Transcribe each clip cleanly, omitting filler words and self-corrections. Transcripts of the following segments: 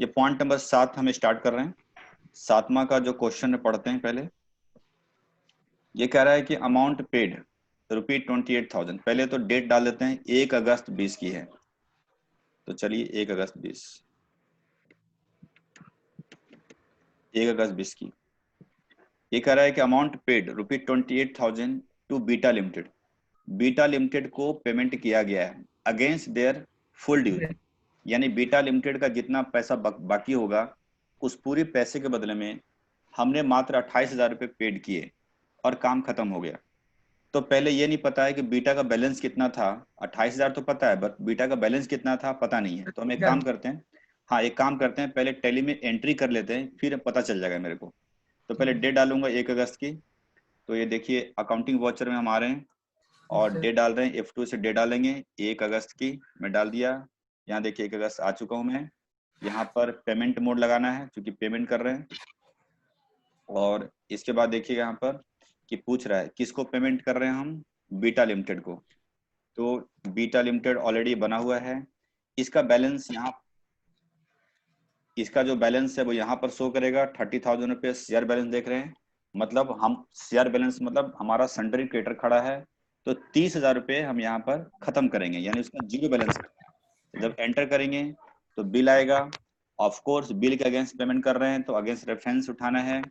ये point number 7 हम start कर रहे हैं। 7वां का जो क्वेश्चन है पढ़ते हैं पहले। ये कह रहा है कि अमाउंट पेड ₹28,000। पहले तो डेट डाल देते हैं, 1 अगस्त 20 की है। तो चलिए 1 अगस्त 20, 1 अगस्त 20 की। ये कह रहा है कि amount paid ₹28,000 to Beta Limited. Beta Limited को पेमेंट किया गया है अगेंस्ट देयर फुल ड्यू। यानी बीटा लिमिटेड का जितना पैसा बाकी होगा, उस पूरे पैसे के बदले में हमने मात्र 28,000 रुपये पेड किए और काम खत्म हो गया। तो पहले ये नहीं पता है कि बीटा का बैलेंस कितना था। 28,000 तो पता है, बट बीटा का बैलेंस कितना था पता नहीं है। तो हम एक काम करते हैं, हाँ एक काम करते हैं, पहले टैली में एंट्री कर लेते हैं, फिर पता चल जाएगा मेरे को। तो पहले डेट डालूंगा 1 अगस्त की। तो ये देखिए अकाउंटिंग वाउचर में हम आ रहे हैं और डेट डाल रहे हैं। F2 से डेट डालेंगे 1 अगस्त की। मैं डाल दिया। यहाँ देखिए 1 अगस्त आ चुका हूँ मैं। यहाँ पर पेमेंट मोड लगाना है क्योंकि पेमेंट कर रहे हैं। और इसके बाद देखिएगा यहाँ पर कि पूछ रहा है किसको पेमेंट कर रहे हैं हम, बीटा लिमिटेड को। तो बीटा लिमिटेड ऑलरेडी बना हुआ है। इसका बैलेंस यहाँ, इसका जो बैलेंस है वो यहाँ पर शो करेगा। 30,000 रुपये शेयर बैलेंस देख रहे हैं। मतलब हम शेयर बैलेंस मतलब हमारा सन्ड्री क्रेडिटर खड़ा है। तो 30,000 रुपये हम यहाँ पर खत्म करेंगे, यानी उसका जीरो बैलेंस करना है। जब एंटर करेंगे तो बिल आएगा। ऑफ कोर्स बिल के अगेंस्ट पेमेंट कर रहे हैं तो अगेंस्ट रेफरेंस उठाना है।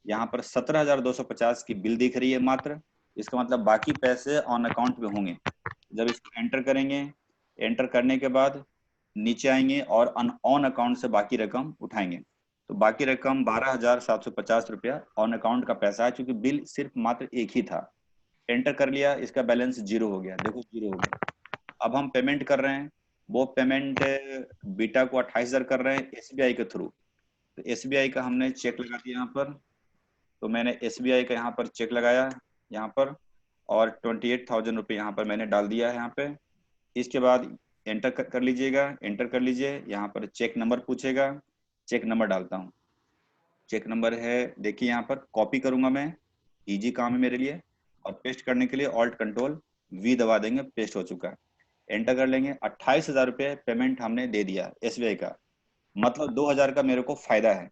यहाँ पर 17,250 की बिल दिख रही है मात्र। इसका मतलब बाकी पैसे ऑन अकाउंट में होंगे। जब इसको एंटर करेंगे, एंटर करने के बाद नीचे आएंगे और ऑन अकाउंट से बाकी रकम उठाएंगे। तो बाकी रकम 12,750 रुपया ऑन अकाउंट का पैसा है, क्योंकि बिल सिर्फ मात्र एक ही था। एंटर कर लिया, इसका बैलेंस जीरो हो गया। देखो जीरो हो गया। अब हम पेमेंट कर रहे हैं। वो पेमेंट बीटा को 28,000 कर रहे हैं SBI के थ्रू। तो SBI का हमने चेक लगा दिया यहाँ पर। तो मैंने SBI का यहाँ पर चेक लगाया यहाँ पर, और 28,000 रुपये यहाँ पर मैंने डाल दिया है यहाँ पे। इसके बाद एंटर कर लीजिएगा, एंटर कर लीजिए। यहाँ पर चेक नंबर पूछेगा, चेक नंबर डालता हूँ। चेक नंबर है, देखिए यहाँ पर कॉपी करूंगा मैं, इजी काम है मेरे लिए। और पेस्ट करने के लिए ऑल्ट कंट्रोल V दबा देंगे, पेस्ट हो चुका है। एंटर कर लेंगे। 28,000 रुपये पेमेंट हमने दे दिया SBI का, मतलब 2,000 का मेरे को फायदा है।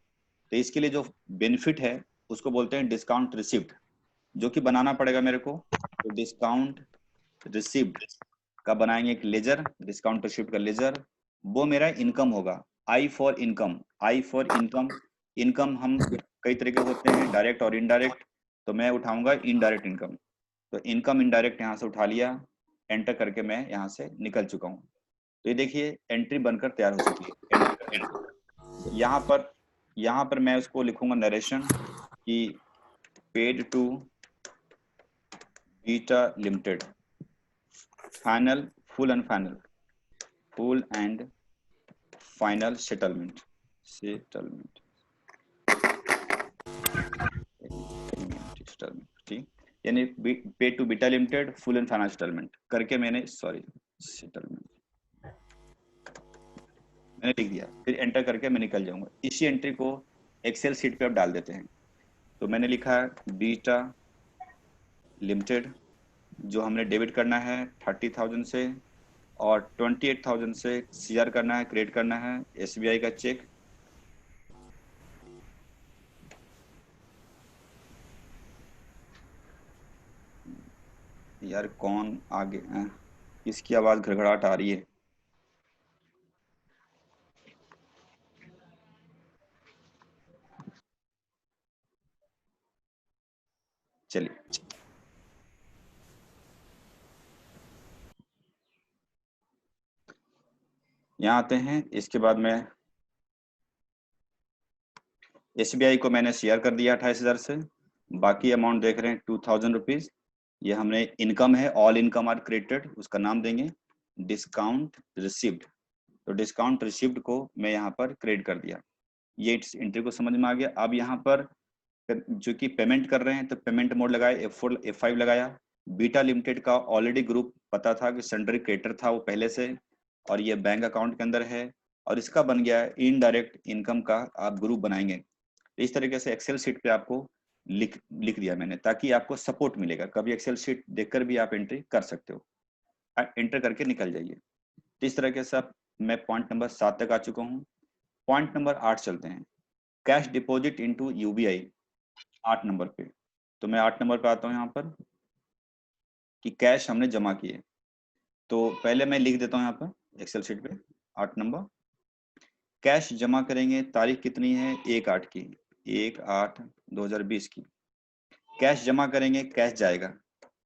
तो इसके लिए जो बेनिफिट है उसको बोलते हैं डिस्काउंट रिसिप्ट, जो कि बनाना पड़ेगा मेरे को। तो डिस्काउंट रिसिप्ट का बनाएंगे एक लेजर, डिस्काउंट रिसिप्ट का लेजर। वो मेरा इनकम होगा। I for income, I for income. Income हम कई तरह के होते हैं, डायरेक्ट और इनडायरेक्ट। तो मैं उठाऊंगा इनडायरेक्ट इनकम। तो इनकम इनडायरेक्ट यहाँ से उठा लिया। एंटर करके मैं यहाँ से निकल चुका हूँ। तो ये देखिए एंट्री बनकर तैयार हो चुकी है। एंटर करने के बाद यहाँ पर मैं उसको लिखूंगा नरेशन कि paid to Beta Limited final full and final full and final settlement ठीक। यानी pay to Beta Limited full and final settlement करके मैंने, सॉरी सेटलमेंट मैंने लिख दिया। फिर एंटर करके मैं निकल जाऊंगा। इसी एंट्री को एक्सेल शीट पे अब डाल देते हैं। तो मैंने लिखा बीटा लिमिटेड, जो हमने डेबिट करना है 30,000 से, और 28,000 से CR करना है, क्रेडिट करना है SBI का चेक। यार कौन आगे, किसकी आवाज घड़घड़ाहट आ रही है? चलिए यहाँ आते हैं। इसके बाद मैं SBI को मैंने शेयर कर दिया 28,000 से। बाकी अमाउंट देख रहे हैं 2,000 रुपीज। ये हमने इनकम है, ऑल इनकम आर क्रेडिटेड, उसका नाम देंगे डिस्काउंट रिसिप्ट। तो डिस्काउंट रिसिप्ट को मैं यहाँ पर क्रेडिट कर दिया। ये एंट्री को समझ में आ गया। अब यहाँ पर जो कि पेमेंट कर रहे हैं तो पेमेंट मोड लगाया, F4 F5 लगाया। बीटा लिमिटेड का ऑलरेडी ग्रुप पता था कि सन्ड्री क्रेडिटर था वो पहले से, और ये बैंक अकाउंट के अंदर है। और इसका बन गया इनडायरेक्ट इनकम का आप ग्रुप बनाएंगे। इस तरीके से एक्सेल शीट पे आपको लिख दिया मैंने, ताकि आपको सपोर्ट मिलेगा। कभी एक्सेल शीट देखकर भी आप एंट्री कर सकते हो। एंटर करके निकल जाइए। इस तरीके से मैं पॉइंट नंबर 7 तक आ चुका हूँ। पॉइंट नंबर 8 चलते हैं, cash deposit into UBI 8 number पे। तो मैं 8 नंबर पे आता हूँ यहाँ पर कि कैश हमने जमा किए। तो पहले मैं लिख देता हूँ यहाँ पर एक्सेल शीट पे 8 नंबर, कैश जमा करेंगे, तारीख कितनी है 1/8 की, 1/8/2020 की। कैश जमा करेंगे, कैश जाएगा,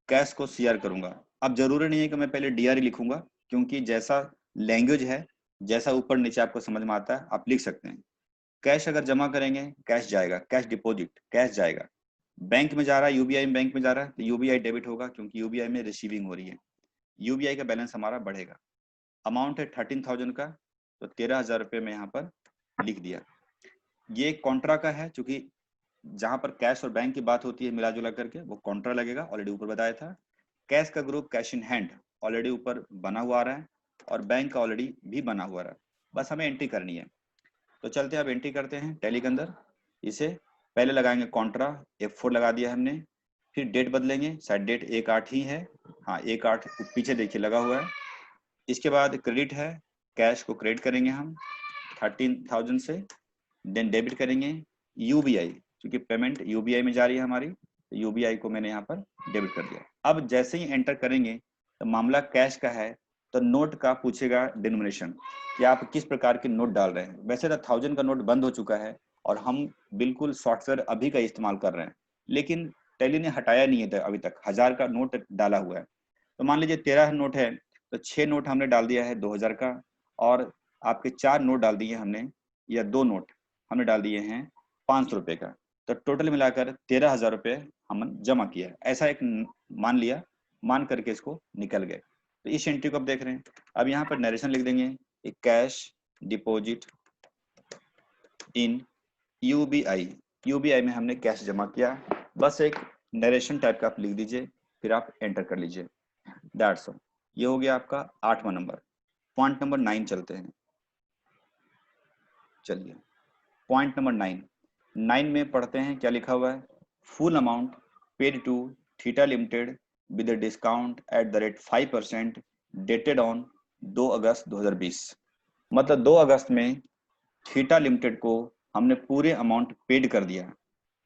कैश को सीआर करूंगा। अब जरूरी नहीं है कि मैं पहले डीआर ही लिखूंगा, क्योंकि जैसा लैंग्वेज है, जैसा ऊपर नीचे आपको समझ में आता है आप लिख सकते हैं। कैश अगर जमा करेंगे कैश जाएगा, कैश डिपॉजिट कैश जाएगा, बैंक में जा रहा है, यूबीआई में बैंक में जा रहा है तो यूबीआई डेबिट होगा, क्योंकि यूबीआई में रिसीविंग हो रही है, यूबीआई का बैलेंस हमारा बढ़ेगा। अमाउंट है 13,000 का, तो 13,000 रुपये में यहाँ पर लिख दिया। ये कॉन्ट्रा का है, चूंकि जहां पर कैश और बैंक की बात होती है मिला जुला करके वो कॉन्ट्रा लगेगा, ऑलरेडी ऊपर बताया था। कैश का group cash in hand already ऊपर बना हुआ आ रहा है, और बैंक का ऑलरेडी भी बना हुआ रहा है, बस हमें एंट्री करनी है। तो चलते हैं अब एंट्री करते हैं टैली के अंदर। इसे पहले लगाएंगे कॉन्ट्रा, F4 लगा दिया हमने, फिर डेट बदलेंगे, शायद डेट 1/8 ही है, हाँ 1/8 पीछे देखिए लगा हुआ है। इसके बाद क्रेडिट है, कैश को क्रेडिट करेंगे हम 13,000 से, देन डेबिट करेंगे यूबीआई, क्योंकि पेमेंट यूबीआई में जा रही है हमारी, तो यूबीआई को मैंने यहाँ पर डेबिट कर दिया। अब जैसे ही एंटर करेंगे तो मामला कैश का है, तो नोट का पूछेगा डिनोमिनेशन कि आप किस प्रकार के नोट डाल रहे हैं। वैसे तो 1000 का नोट बंद हो चुका है और हम बिल्कुल सॉफ्टवेयर अभी का इस्तेमाल कर रहे हैं, लेकिन टैली ने हटाया नहीं है अभी तक, 1000 का नोट डाला हुआ है। तो मान लीजिए 13 नोट है, तो 6 नोट हमने डाल दिया है 2000 का, और आपके 4 नोट डाल दिए हमने, या 2 नोट हमने डाल दिए हैं 500 रुपए का। तो टोटल मिलाकर 13,000 रुपये हमने जमा किया, ऐसा एक मान लिया, मान करके इसको निकल गए। तो इस एंट्री को आप देख रहे हैं। अब यहाँ पर नरेशन लिख देंगे, cash deposit in UBI, UBI में हमने कैश जमा किया, बस एक नरेशन टाइप का आप लिख दीजिए, फिर आप एंटर कर लीजिए, दैट्स ऑल। ये हो गया आपका 8वां नंबर। पॉइंट नंबर 9 चलते हैं, चलिए पॉइंट नंबर 9 में पढ़ते हैं क्या लिखा हुआ है, full amount paid to Theta Limited with discount at the rate 5% dated on 2 August 2020। मतलब 2 अगस्त में थीटा लिमिटेड को हमने पूरे अमाउंट पेड कर दिया।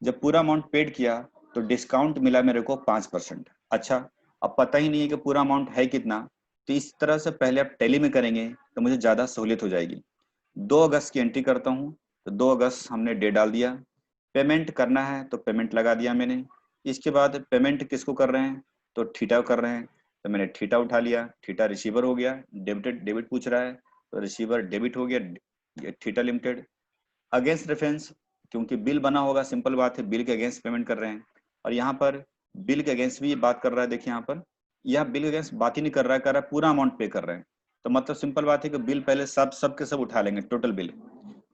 जब पूरा अमाउंट पेड किया तो डिस्काउंट मिला मेरे को 5%। अच्छा, अब पता ही नहीं है कि पूरा अमाउंट है कितना, तो इस तरह से पहले आप टैली में करेंगे तो मुझे ज़्यादा सहूलियत हो जाएगी। 2 अगस्त की एंट्री करता हूँ, तो 2 अगस्त हमने डे डाल दिया। पेमेंट करना है तो पेमेंट लगा दिया मैंने। इसके बाद पेमेंट किसको कर रहे हैं, तो थीटा कर रहे हैं, तो मैंने थीटा उठा लिया, थीटा रिसीवर हो गया, डेबिट पूछ रहा है तो रिसीवर डेबिट हो गया थीटा लिमिटेड। अगेंस्ट रेफरेंस, क्योंकि बिल बना होगा, सिंपल बात है, बिल के अगेंस्ट पेमेंट कर रहे हैं, और यहाँ पर बिल के अगेंस्ट भी बात कर रहा है। देखिए यहाँ पर यह बिल के अगेंस्ट बात ही नहीं कर रहा है, कर रहा है पूरा अमाउंट पे कर रहे हैं। तो मतलब सिंपल बात है कि बिल पहले सब के सब उठा लेंगे, टोटल बिल।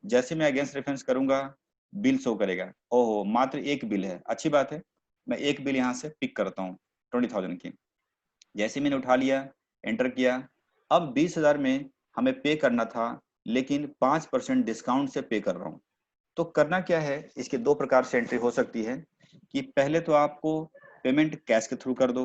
जैसे मैं अगेंस्ट रेफरेंस करूंगा बिल शो करेगा, ओहो मात्र एक बिल है, अच्छी बात है, मैं एक बिल यहाँ से पिक करता हूँ 20,000 की। जैसे मैंने उठा लिया, एंटर किया, अब 20,000 में हमें पे करना था, लेकिन 5% डिस्काउंट से पे कर रहा हूँ। तो करना क्या है, इसके 2 प्रकार से एंट्री हो सकती है कि पहले तो आपको पेमेंट कैश के थ्रू कर दो,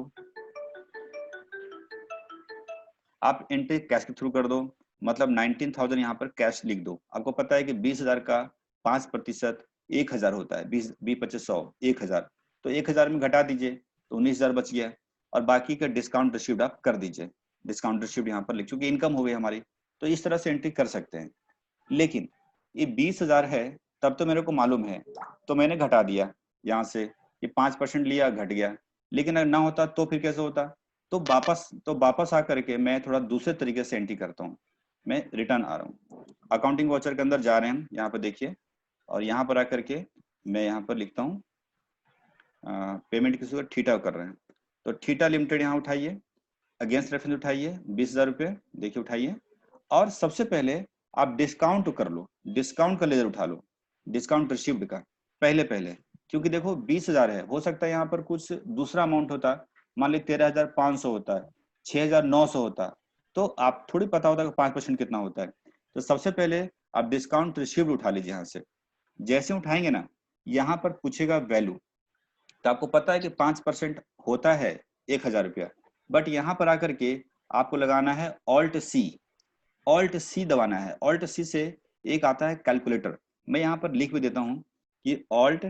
आप एंट्री कैश के थ्रू कर दो, मतलब 19,000 यहाँ पर कैश लिख दो। आपको पता है कि 20,000 का 5% 1,000 होता है, 20, 25, 100, 1,000, तो 1,000 में घटा दीजिए तो 19,000 बच गया, और बाकी का डिस्काउंट रिसीव्ड आप कर दीजिए, डिस्काउंट रिसीव्ड यहाँ पर लिख, चूंकि इनकम हो गई हमारी, तो इस तरह से एंट्री कर सकते हैं। लेकिन ये 20,000 है, तब तो मेरे को मालूम है, तो मैंने घटा दिया यहाँ से, ये 5% लिया घट गया। लेकिन अगर ना होता तो फिर कैसे होता, तो वापस आ करके मैं थोड़ा दूसरे तरीके से एंट्री करता हूँ। मैं रिटर्न आ रहा हूँ, अकाउंटिंग वाउचर के अंदर जा रहे हैं हम, यहाँ पर देखिए, और यहाँ पर आकर के मैं यहाँ पर लिखता हूँ पेमेंट किसी को थीटा कर रहे हैं, तो थीटा लिमिटेड यहाँ उठाइए, अगेंस्ट रेफरेंस उठाइए 20,000 रुपये, देखिए उठाइए, और सबसे पहले आप डिस्काउंट कर लो, डिस्काउंट का लेजर उठा लो, डिस्काउंट रिसीव्ड का पहले पहले, क्योंकि देखो 20,000 है, हो सकता है यहाँ पर कुछ दूसरा अमाउंट होता, मान ली 13,500 होता है, 6,900 होता, तो आप थोड़ी पता होता है कि 5% कितना होता है। तो सबसे पहले आप डिस्काउंट रिसीव्ड उठा लीजिए यहाँ से। जैसे उठाएंगे ना, यहाँ पर पूछेगा वैल्यू, तो आपको पता है कि 5% होता है 1,000 रुपया, बट यहाँ पर आकर के आपको लगाना है ऑल्ट सी, ऑल्ट सी दबाना है, ऑल्ट सी से एक आता है कैलकुलेटर। मैं यहाँ पर लिख भी देता हूँ कि ऑल्ट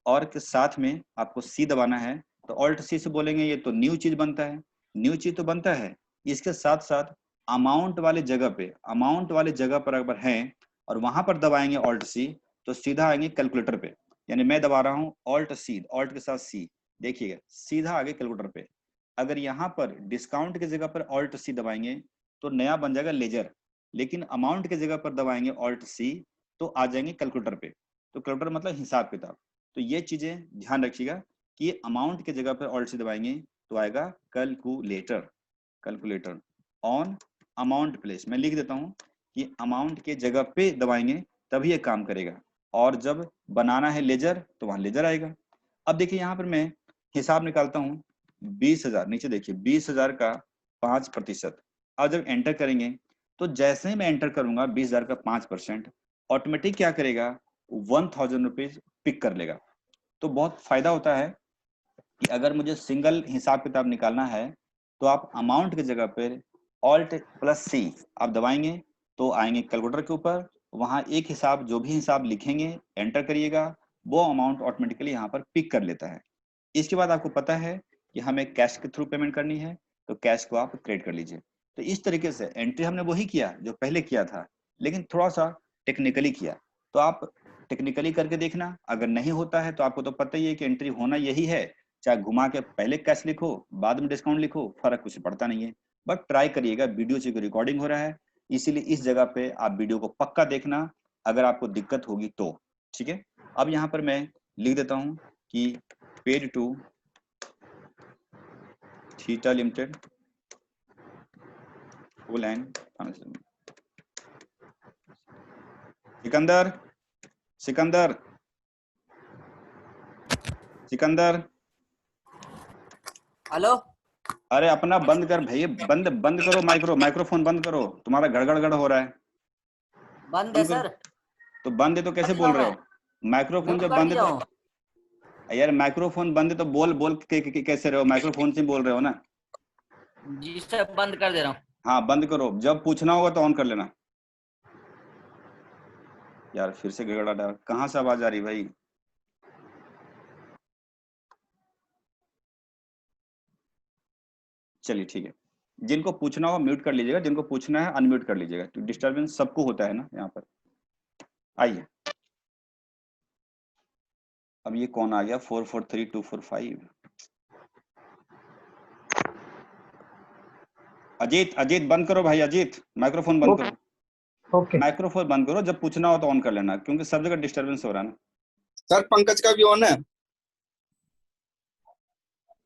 और के साथ में आपको सी दबाना है, तो ऑल्ट सी से बोलेंगे ये तो न्यू चीज बनता है, न्यू चीज तो बनता है। इसके साथ साथ अमाउंट वाले जगह पे, अमाउंट वाले जगह पर अगर है और वहां पर दबाएंगे ऑल्ट सी, तो सीधा आएंगे कैलकुलेटर पे। यानी मैं दबा रहा हूँ ऑल्ट सी, ऑल्ट के साथ सी, देखिएगा सीधा आगे कैलकुलेटर पे। अगर यहाँ पर डिस्काउंट की जगह पर ऑल्ट सी दबाएंगे तो नया बन जाएगा लेजर, लेकिन अमाउंट की जगह पर दबाएंगे ऑल्ट सी तो आ जाएंगे कैलकुलेटर पे। तो कैलकुलेटर मतलब हिसाब किताब। तो ये चीजें ध्यान रखिएगा कि अमाउंट की जगह पर ऑल्ट सी दबाएंगे तो आएगा calculator, calculator on amount place. मैं लिख देता हूँ कि अमाउंट के जगह पे दबाएंगे तभी ये काम करेगा, और जब बनाना है लेजर तो वहां लेजर आएगा। अब देखिए यहाँ पर मैं हिसाब निकालता हूँ 20,000, नीचे देखिए 20,000 का 5%। अब जब एंटर करेंगे तो जैसे ही मैं एंटर करूंगा 20,000 का 5%, ऑटोमेटिक क्या करेगा 1,000 रुपीज पिक कर लेगा। तो बहुत फायदा होता है कि अगर मुझे सिंगल हिसाब किताब निकालना है तो आप अमाउंट की जगह पर ऑल्ट प्लस सी आप दबाएंगे तो आएंगे कैलकुलेटर के ऊपर, वहां एक हिसाब जो भी हिसाब लिखेंगे एंटर करिएगा, वो अमाउंट ऑटोमेटिकली यहाँ पर पिक कर लेता है। इसके बाद आपको पता है कि हमें कैश के थ्रू पेमेंट करनी है, तो कैश को आप क्रेडिट कर लीजिए। तो इस तरीके से एंट्री हमने वही किया जो पहले किया था, लेकिन थोड़ा सा टेक्निकली किया। तो आप टेक्निकली करके देखना, अगर नहीं होता है तो आपको तो पता ही है कि एंट्री होना यही है, चाहे घुमा के पहले कैश लिखो बाद में डिस्काउंट लिखो, फर्क कुछ पड़ता नहीं है। बट ट्राई करिएगा, वीडियो से रिकॉर्डिंग हो रहा है इसीलिए इस जगह पे आप वीडियो को पक्का देखना, अगर आपको दिक्कत होगी तो। ठीक है, अब यहाँ पर मैं लिख देता हूँ कि paid to Theta Limited full and Sikandar, Sikandar, Sikandar, hello. अरे अपना बंद कर भैया, बंद बंद करो, माइक्रोफोन बंद करो, तुम्हारा गड़गड़ हो रहा है। बंद है बंद करो। सर। तो बंद है तो कर कैसे दिया बोल हूं रहे मैं, हो? माइक्रोफोन म्यूट जब कर बंद है दिया तो, हूँ। यार माइक्रोफोन बंद है तो बोल बोल कैसे रहे हो? माइक्रोफोन से बोल रहे हो ना। जी सर, बंद कर दे रहा हूँ। हाँ बंद करो, जब पूछना होगा तो ऑन कर लेना। यार फिर से गड़गड़ा डाल, कहाँ से आवाज आ रही भाई? चलिए ठीक है, जिनको पूछना हो म्यूट कर लीजिएगा, जिनको पूछना है अनम्यूट कर लीजिएगा, तो डिस्टरबेंस सबको होता है ना यहाँ पर। आइए, अब ये कौन आ गया 443245? अजीत, अजीत बंद करो भाई, अजीत माइक्रोफोन बंद करो, ओके माइक्रोफोन बंद करो, जब पूछना हो तो ऑन कर लेना, क्योंकि सब जगह डिस्टरबेंस हो रहा है ना। सर, पंकज का भी ऑन है।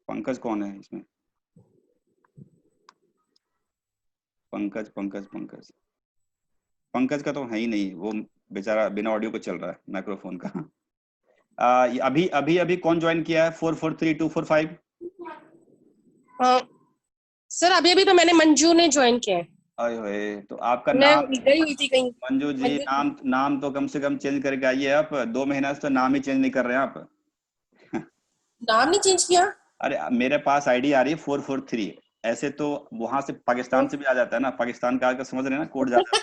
पंकज कौन है इसमें? पंकज पंकज पंकज पंकज का तो है ही नहीं, वो बेचारा बिना ऑडियो को चल रहा है माइक्रोफोन का। अभी अभी अभी कौन ज्वाइन किया है 443245? सर अभी अभी तो मैंने मंजू ने ज्वाइन किया है। अरे होए, तो आपका मैं नाम, गई हुई थी कहीं। मंजू जी मंजू नाम, नाम तो कम से कम चेंज करके आइए आप, 2 महीना से तो नाम ही चेंज नहीं कर रहे हैं आप। नाम नहीं चेंज किया। अरे मेरे पास आईडी आ रही है 443, ऐसे तो वहां से पाकिस्तान से भी आ जाता है ना, पाकिस्तान का आकर समझ रहे हैं ना कोड जाता है।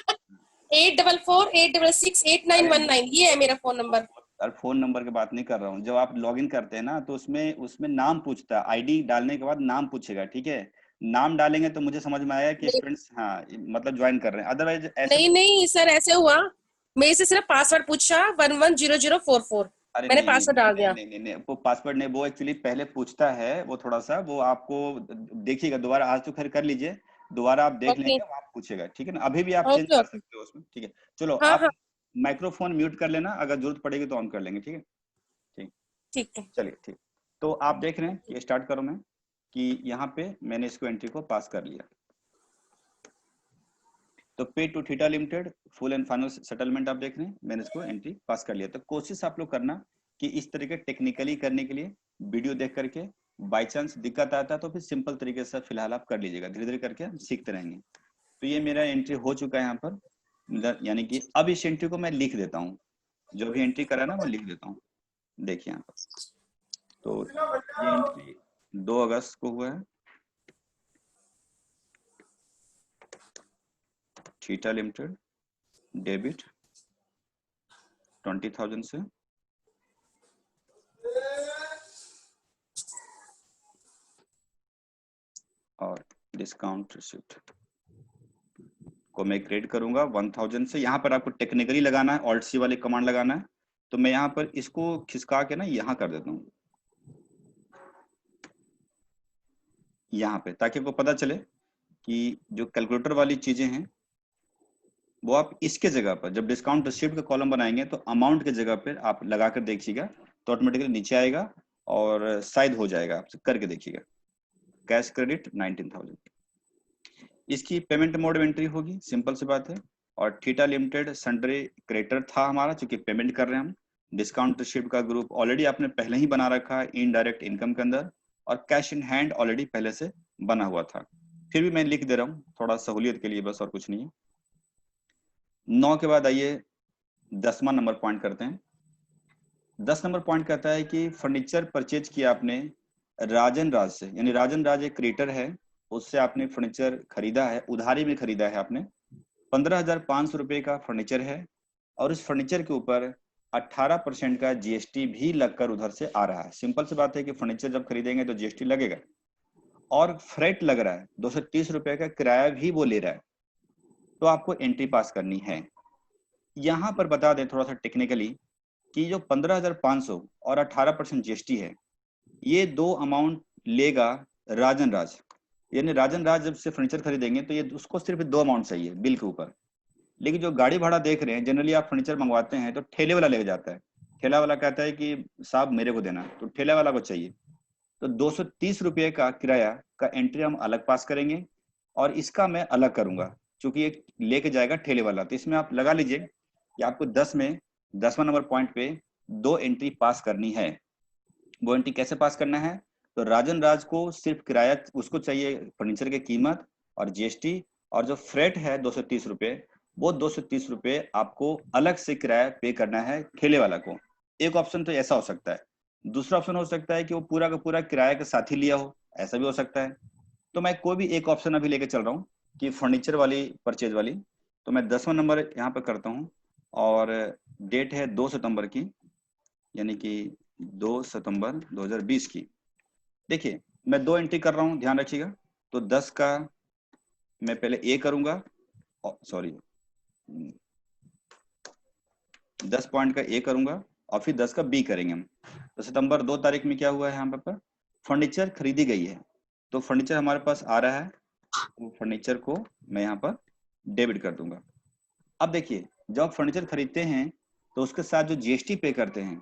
8448668919 ये है मेरा फोन नंबर। और फोन नंबर की बात नहीं कर रहा हूँ, जब आप लॉगिन करते हैं ना तो उसमें उसमें नाम पूछता है, आईडी डालने के बाद नाम पूछेगा, ठीक है? नाम डालेंगे तो मुझे समझ में आया कि नहीं स्टूडेंट्स हाँ मतलब ज्वाइन कर रहे हैं, अदरवाइज ऐसे नहीं, तो। नहीं सर ऐसे हुआ, मेरे से सिर्फ पासवर्ड पूछा 110044। अरे मैंने नहीं नहीं पासवर्ड डाल नहीं दिया। नहीं नहीं नहीं, वो पासवर्ड नहीं, वो एक्चुअली पहले पूछता है, वो थोड़ा सा वो आपको देखिएगा दोबारा, आज तो खैर कर लीजिए, दोबारा आप देख ओके लेंगे वहाँ पूछेगा, ठीक है ना? अभी भी आप चेंज ओके कर ओके। सकते हो उसमें, ठीक है? चलो हाँ आप हाँ माइक्रोफोन म्यूट कर लेना, अगर जरूरत पड़ेगी तो ऑन कर लेंगे, ठीक है? ठीक, ठीक है। चलिए ठीक। तो आप देख रहे हैं, ये स्टार्ट करो मैं, कि यहाँ पे मैंने इसको एंट्री को पास कर लिया। तो pay to Theta Limited full and final settlement आप देख रहे हैं, मैंने इसको एंट्री पास कर लिया। तो कोशिश आप लोग करना कि इस तरीके टेक्निकली करने के लिए वीडियो देख करके, बाई चांस दिक्कत आता है तो फिर सिंपल तरीके से फिलहाल आप कर लीजिएगा, धीरे धीरे करके हम सीखते रहेंगे। तो ये मेरा एंट्री हो चुका है यहाँ पर, यानी कि अब इस एंट्री को मैं लिख देता हूँ, जो भी एंट्री करा ना वो लिख देता हूँ। देखिए यहाँ पर, तो ये एंट्री 2 अगस्त को हुआ है, थीटा लिमिटेड डेबिट 20,000 से और डिस्काउंट रिसिप्ट को मैं क्रिएट करूंगा 1000 से। यहाँ पर आपको टेक्निकली लगाना है, ऑल्ट सी वाली कमांड लगाना है। तो मैं यहाँ पर इसको खिसका के ना यहाँ कर देता हूँ, यहाँ पे, ताकि आपको पता चले कि जो कैलकुलेटर वाली चीजें हैं वो आप इसके जगह पर जब डिस्काउंट रिसीव्ड का कॉलम बनाएंगे तो अमाउंट के जगह पर आप लगा कर देखिएगा तो ऑटोमेटिकली नीचे आएगा और शायद हो जाएगा। आप करके देखिएगा। कैश क्रेडिट 19,000, इसकी पेमेंट मोड में एंट्री होगी, सिंपल सी बात है। और थीटा लिमिटेड सन्ड्री क्रेडिटर था हमारा, चूंकि पेमेंट कर रहे हैं हम। डिस्काउंट रिसीव्ड का ग्रुप ऑलरेडी आपने पहले ही बना रखा है इनडायरेक्ट इनकम के अंदर, और कैश इन हैंड ऑलरेडी पहले से बना हुआ था। फिर भी मैं लिख दे रहा हूँ थोड़ा सहूलियत के लिए, बस और कुछ नहीं है। 9 के बाद आइए 10वां नंबर पॉइंट करते हैं। 10 नंबर पॉइंट कहता है कि फर्नीचर परचेज किया आपने राजन राज से, यानी राजन राज एक क्रिएटर है, उससे आपने फर्नीचर खरीदा है, उधारी में खरीदा है आपने। 15,500 रुपए का फर्नीचर है और इस फर्नीचर के ऊपर 18% का जीएसटी भी लगकर उधर से आ रहा है। सिंपल सी बात है कि फर्नीचर जब खरीदेंगे तो जीएसटी लगेगा, और फ्रेट लग रहा है, 230 रुपए का किराया भी वो ले रहा है। तो आपको एंट्री पास करनी है। यहाँ पर बता दें थोड़ा सा टेक्निकली कि जो 15,500 और 18% जीएसटी है, ये दो अमाउंट लेगा राजन राज। यानी राजन राज जब से फर्नीचर खरीदेंगे तो ये उसको सिर्फ दो अमाउंट चाहिए बिल के ऊपर। लेकिन जो गाड़ी भाड़ा देख रहे हैं, जनरली आप फर्नीचर मंगवाते हैं तो ठेले वाला लेके जाता है, ठेला वाला कहता है कि साहब मेरे को देना, तो ठेला वाला को चाहिए। तो 230 रुपये का किराया का एंट्री हम अलग पास करेंगे और इसका मैं अलग करूंगा, क्योंकि एक लेके जाएगा ठेले वाला। तो इसमें आप लगा लीजिए कि आपको 10 में 10वां नंबर पॉइंट पे दो एंट्री पास करनी है। वो एंट्री कैसे पास करना है? तो राजन राज को सिर्फ किराया उसको चाहिए, फर्नीचर की कीमत और जीएसटी, और जो फ्रेट है 230 रुपये, वो 230 रुपये आपको अलग से किराया पे करना है ठेले वाला को। एक ऑप्शन तो ऐसा हो सकता है। दूसरा ऑप्शन हो सकता है कि वो पूरा का पूरा किराया के साथ ही लिया हो, ऐसा भी हो सकता है। तो मैं कोई भी एक ऑप्शन अभी लेके चल रहा हूँ कि फर्नीचर वाली परचेज वाली। तो मैं 10वां नंबर यहाँ पे करता हूँ और डेट है 2 सितंबर की, यानी कि 2 सितंबर 2020 की। देखिए मैं दो एंट्री कर रहा हूँ, ध्यान रखिएगा। तो 10 का मैं पहले ए करूंगा, सॉरी 10 पॉइंट का ए करूंगा और फिर 10 का बी करेंगे हम। तो सितंबर 2 तारीख में क्या हुआ है, यहाँ पर फर्नीचर खरीदी गई है, तो फर्नीचर हमारे पास आ रहा है, तो फर्नीचर को मैं यहाँ पर डेबिट कर दूंगा। अब देखिए जब आप फर्नीचर खरीदते हैं तो उसके साथ जो जीएसटी पे करते हैं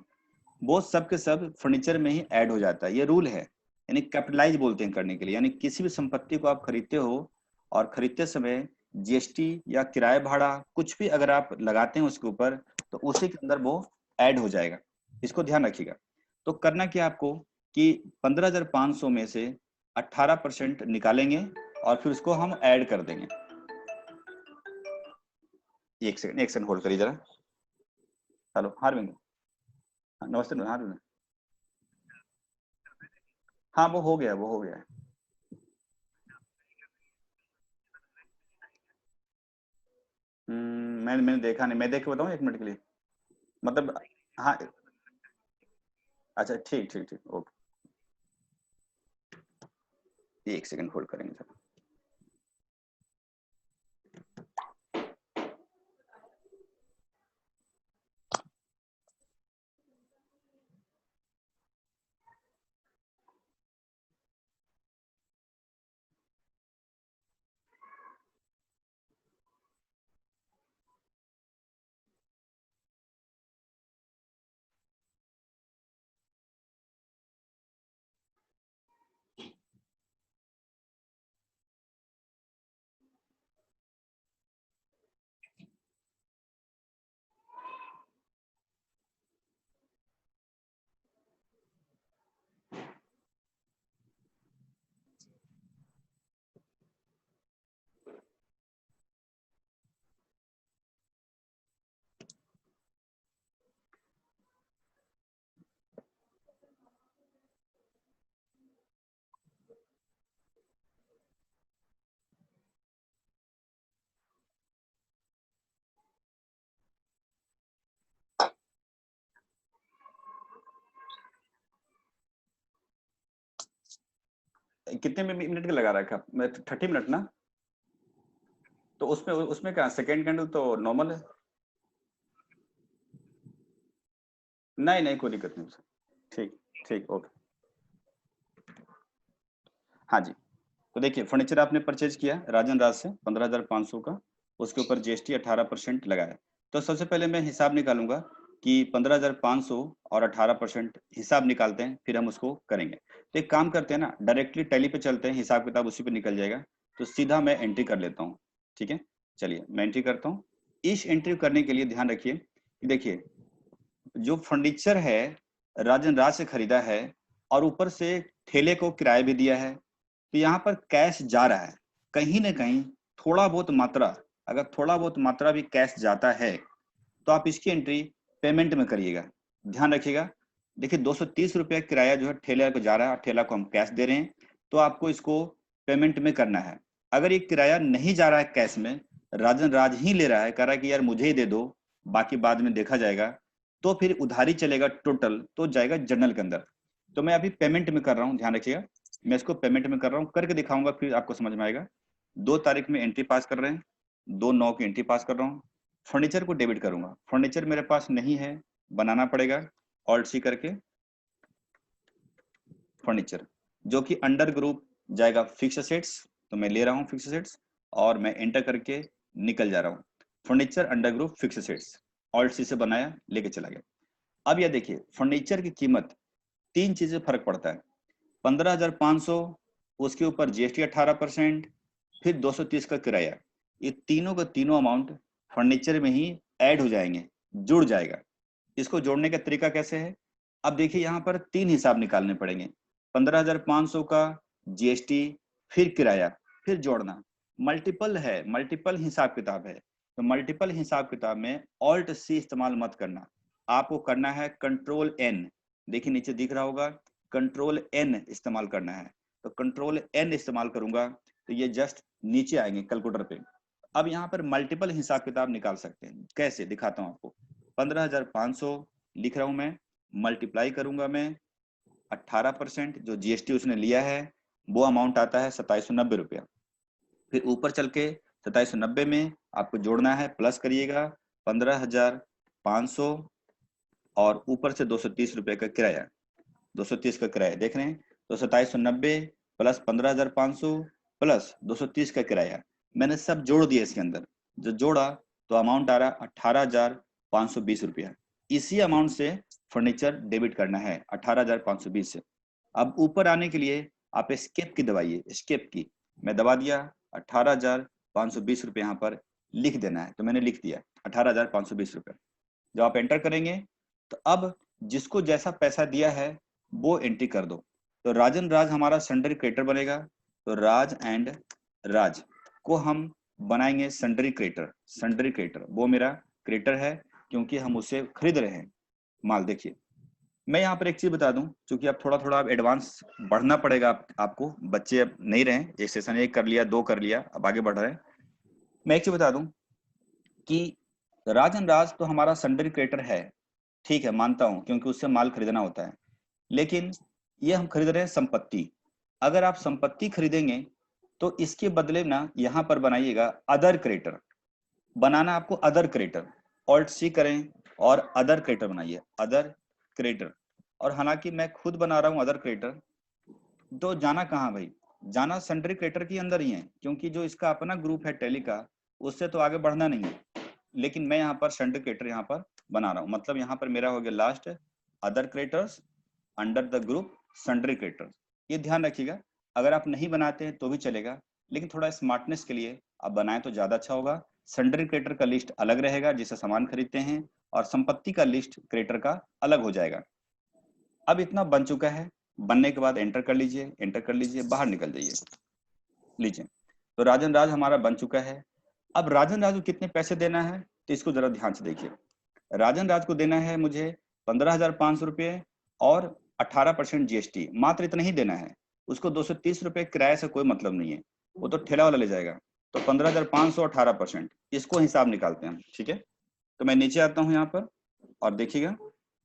वो सब के सब फर्नीचर में ही ऐड हो जाता है। ये रूल है, यानी कैपिटलाइज बोलते हैं करने के लिए। यानी किसी भी संपत्ति को आप खरीदते हो और खरीदते समय जीएसटी या किराया भाड़ा कुछ भी अगर आप लगाते हैं उसके ऊपर, तो उसी के अंदर वो ऐड हो जाएगा। इसको ध्यान रखिएगा। तो करना क्या आपको कि 15,500 में से 18% निकालेंगे और फिर उसको हम ऐड कर देंगे। एक सेकंड होल्ड करिए जरा। हेलो हार्विंग, नमस्ते। हार्विंग, हाँ वो हो गया, वो हो गया। मैंने देखा नहीं, मैं देख के बताऊँ 1 मिनट के लिए, मतलब। हाँ अच्छा ठीक ठीक ठीक, ओके। 1 सेकंड होल्ड करेंगे सर। कितने मिनट का लगा रखा? 30 मिनट ना? तो उसमें उसमें क्या सेकेंड कैंडल तो नॉर्मल है। नहीं नहीं कोई दिक्कत नहीं सर। ठीक ठीक ओके। हाँ जी, तो देखिए फर्नीचर आपने परचेज किया राजन राज से 15,500 का, उसके ऊपर जीएसटी 18% लगाया। तो सबसे पहले मैं हिसाब निकालूंगा कि 15,500 और 18% हिसाब निकालते हैं, फिर हम उसको करेंगे। तो एक काम करते हैं ना, डायरेक्टली टैली पे चलते हैं, हिसाब किताब उसी पे निकल जाएगा। तो सीधा मैं एंट्री कर लेता हूँ। ठीक है, चलिए मैं एंट्री करता हूँ। इस एंट्री करने के लिए ध्यान रखिए कि देखिए जो फर्नीचर है राजन राज से खरीदा है और ऊपर से ठेले को किराया भी दिया है, तो यहाँ पर कैश जा रहा है कहीं ना कहीं, थोड़ा बहुत मात्रा, अगर थोड़ा बहुत मात्रा भी कैश जाता है तो आप इसकी एंट्री पेमेंट में करिएगा। ध्यान रखिएगा, देखिए 230 रुपया किराया जो है ठेले को जा रहा है और ठेला को हम कैश दे रहे हैं, तो आपको इसको पेमेंट में करना है। अगर ये किराया नहीं जा रहा है कैश में, राजन राज ही ले रहा है, कह रहा है कि यार मुझे ही दे दो बाकी बाद में देखा जाएगा, तो फिर उधारी चलेगा टोटल, तो जाएगा जर्नल के अंदर। तो मैं अभी पेमेंट में कर रहा हूँ, ध्यान रखिएगा मैं इसको पेमेंट में कर रहा हूँ, करके दिखाऊंगा फिर आपको समझ में आएगा। 2 तारीख में एंट्री पास कर रहे हैं, 2/9 की एंट्री पास कर रहा हूँ। फर्नीचर को डेबिट करूंगा, फर्नीचर मेरे पास नहीं है, बनाना पड़ेगा। ऑल्ट सी करके फर्नीचर, जो कि अंडर ग्रुप जाएगा फिक्स असेट्स, तो मैं ले रहा हूँ फिक्स असेट्स और मैं एंटर करके निकल जा रहा हूँ। Furniture under group fix assets, alt C से बनाया, लेके चला गया। अब यह देखिए फर्नीचर की कीमत 3 चीजें फर्क पड़ता है। 15,500, उसके ऊपर जीएसटी 18%, फिर 230 का किराया, ये तीनों का तीनों अमाउंट फर्नीचर में ही ऐड हो जाएंगे, जुड़ जाएगा। इसको जोड़ने का तरीका कैसे है? अब देखिए यहाँ पर 3 हिसाब निकालने पड़ेंगे, 15,500 का जीएसटी, फिर किराया, फिर जोड़ना। मल्टीपल है, मल्टीपल हिसाब किताब है, तो मल्टीपल हिसाब किताब में ऑल्ट सी इस्तेमाल मत करना, आपको करना है कंट्रोल एन। देखिए नीचे दिख रहा होगा, कंट्रोल एन इस्तेमाल करना है। तो कंट्रोल एन इस्तेमाल करूंगा तो ये जस्ट नीचे आएंगे कैलकुलेटर पे। अब यहाँ पर मल्टीपल हिसाब किताब निकाल सकते हैं, कैसे दिखाता हूँ आपको। 15,500 लिख रहा हूं मैं, मल्टीप्लाई करूंगा मैं 18% जो जीएसटी उसने लिया है, वो अमाउंट आता है 2790 रुपया। फिर ऊपर चल के 2790 में आपको जोड़ना है, प्लस करिएगा 15,500 और ऊपर से 230 रुपए का किराया, 230 का किराया देख रहे हैं, तो 2790 प्लस 15,500 प्लस 230 का किराया मैंने सब जोड़ दिया इसके अंदर। जो जोड़ा तो अमाउंट आ रहा 18,520 रुपया। इसी अमाउंट से फर्नीचर डेबिट करना है 18,520 से। अब ऊपर आने के लिए आप एस्केप की दबाइए, एस्केप की मैं दबा दिया, 18,520 रुपये यहाँ पर लिख देना है, तो मैंने लिख दिया 18,520 रुपये। जब आप एंटर करेंगे तो अब जिसको जैसा पैसा दिया है वो एंट्री कर दो। तो राजन राज हमारा सेंडरी क्रेडिटर बनेगा, तो राज एंड राज को हम बनाएंगे सेंडरी क्रेडिटर। सेंडरी क्रेडिटर वो मेरा क्रेडिटर है क्योंकि हम उसे खरीद रहे हैं माल। देखिए मैं यहाँ पर एक चीज बता दूं, क्योंकि अब थोड़ा थोड़ा एडवांस बढ़ना पड़ेगा आपको, बच्चे अब नहीं रहे, एक सेशन 1 कर लिया, 2 कर लिया, अब आगे बढ़ रहे हैं। मैं एक चीज बता दूं कि राजन राज तो हमारा सेंडरी क्रेडिटर है, ठीक है मानता हूं क्योंकि उससे माल खरीदना होता है, लेकिन ये हम खरीद रहे हैं संपत्ति। अगर आप संपत्ति खरीदेंगे तो इसके बदले ना यहाँ पर बनाइएगा अदर क्रेडिटर, बनाना आपको अदर क्रेडिटर, ऑल्ट सी करें और अदर क्रेडिटर बनाइए, अदर क्रेडिटर। और हालांकि मैं खुद बना रहा हूँ अदर क्रेडिटर, तो जाना कहाँ भाई, जाना सेंडरी क्रेडिटर के अंदर ही है, क्योंकि जो इसका अपना ग्रुप है टैली का उससे तो आगे बढ़ना नहीं है। लेकिन मैं यहाँ पर सेंडरी क्रेडिटर यहाँ पर बना रहा हूँ, मतलब यहाँ पर मेरा हो गया last other creditors under the group sundry creditors. ये ध्यान रखिएगा, अगर आप नहीं बनाते हैं तो भी चलेगा, लेकिन थोड़ा स्मार्टनेस के लिए आप बनाएं तो ज्यादा अच्छा होगा। सेंडरी क्रेडिटर का लिस्ट अलग रहेगा जिससे सामान खरीदते हैं, और संपत्ति का लिस्ट क्रेडिटर का अलग हो जाएगा। अब इतना बन चुका है, बनने के बाद एंटर कर लीजिए, एंटर कर लीजिए, बाहर निकल जाइए, लीजिए। तो राजन राज हमारा बन चुका है। अब राजन राज को कितने पैसे देना है तो इसको जरा ध्यान से देखिए। राजन राज को देना है मुझे 15,500 रुपये और 18% जीएसटी, मात्र इतना ही देना है। उसको 230 रुपये किराए से कोई मतलब नहीं है, वो तो ठेला वाला ले जाएगा। तो 15,500 18%, इसको हिसाब निकालते हैं, ठीक है। तो मैं नीचे आता हूँ यहाँ पर और देखिएगा,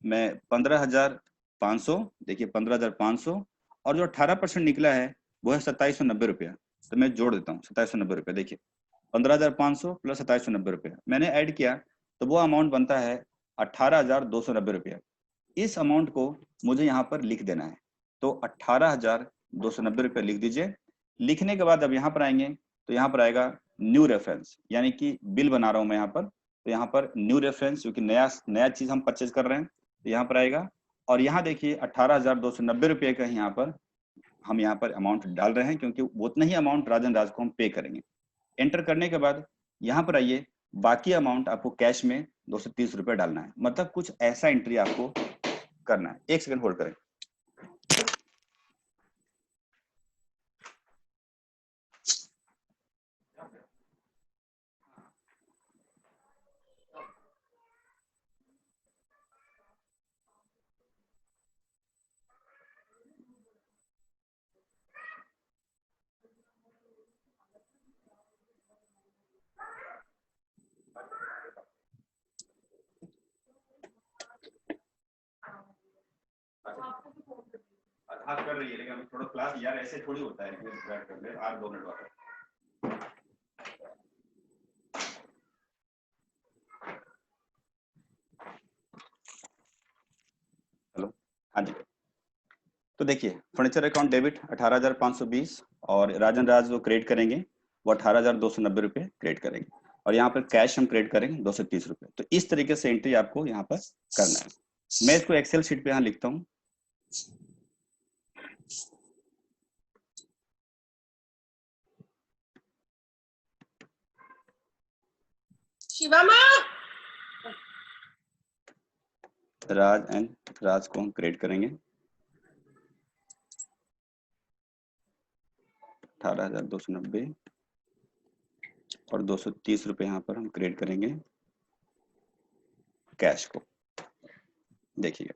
मैं 15,500, देखिए 15,500 और जो 18% निकला है वो है 2790 रुपया। तो मैं जोड़ देता हूँ 2790 रुपया। देखिए 15,500 प्लस 2790 रुपया मैंने ऐड किया तो वो अमाउंट बनता है 18,290 रुपया। इस अमाउंट को मुझे यहाँ पर लिख देना है, तो 18,290 रुपया लिख दीजिए। लिखने के बाद अब यहाँ पर आएंगे तो यहाँ पर आएगा न्यू रेफरेंस, यानी कि बिल बना रहा हूँ मैं यहाँ पर, तो यहाँ पर न्यू रेफरेंस क्योंकि नया चीज हम परचेज कर रहे हैं तो यहाँ पर आएगा। और यहाँ देखिए 18,290 रुपये का यहाँ पर हम यहाँ पर अमाउंट डाल रहे हैं क्योंकि उतना ही अमाउंट राजन राज को हम पे करेंगे। एंटर करने के बाद यहाँ पर आइए, बाकी अमाउंट आपको कैश में 230 रुपये डालना है। मतलब कुछ ऐसा एंट्री आपको करना है। एक सेकंड होल्ड करें। आधार कर रही है लेकिन अभी थोड़ा क्लास यार ऐसे थोड़ी होता है कि बैठ कर ले 8 2 मिनट बाद। हेलो, हाँ जी। तो देखिए फर्नीचर अकाउंट डेबिट 18,520 और राजन राज जो क्रेडिट करेंगे वो 18,290 रुपये क्रेडिट करेंगे और यहाँ पर कैश हम क्रेडिट करेंगे 230 रुपये। तो इस तरीके से एंट्री आपको यहाँ पर करना है। मैं इसको एक्सेल शीट पे यहाँ लिखता हूँ। शिवामा राज एंड राज को हम क्रेडिट करेंगे 18,290 और 230 रुपये यहाँ पर हम क्रेडिट करेंगे कैश को। देखिए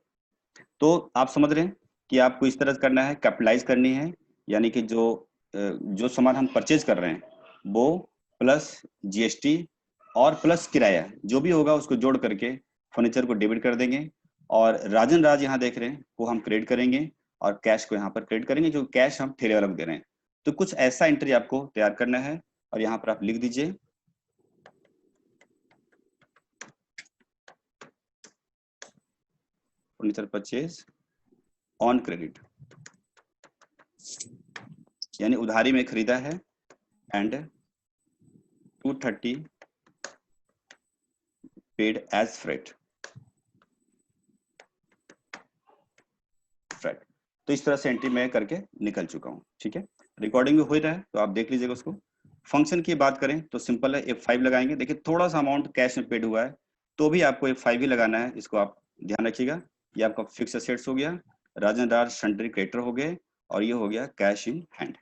तो आप समझ रहे हैं कि आपको इस तरह से करना है, कैपिटलाइज करनी है, यानी कि जो सामान हम परचेज कर रहे हैं वो प्लस जीएसटी और प्लस किराया जो भी होगा उसको जोड़ करके फर्नीचर को डेबिट कर देंगे और राजन राज यहाँ देख रहे हैं वो हम क्रेडिट करेंगे और कैश को यहाँ पर क्रेडिट करेंगे, जो कैश हम ठेले वाले को दे रहे हैं। तो कुछ ऐसा एंट्री आपको तैयार करना है और यहाँ पर आप लिख दीजिए फर्नीचर परचेज ऑन क्रेडिट, यानी उधारी में खरीदा है एंड 230 पेड एज फ्रेट। तो इस तरह से एंट्री मैं करके निकल चुका हूँ। ठीक है, रिकॉर्डिंग में हो ही रहा है तो आप देख लीजिएगा उसको। फंक्शन की बात करें तो सिंपल है, F5 लगाएंगे। देखिए थोड़ा सा अमाउंट कैश में पेड हुआ है तो भी आपको F5 ही लगाना है, इसको आप ध्यान रखिएगा। ये आपका फिक्स एसेट्स हो गया, राजन राज सन्ड्री क्रेडिटर हो गए और ये हो गया कैश इन हैंड।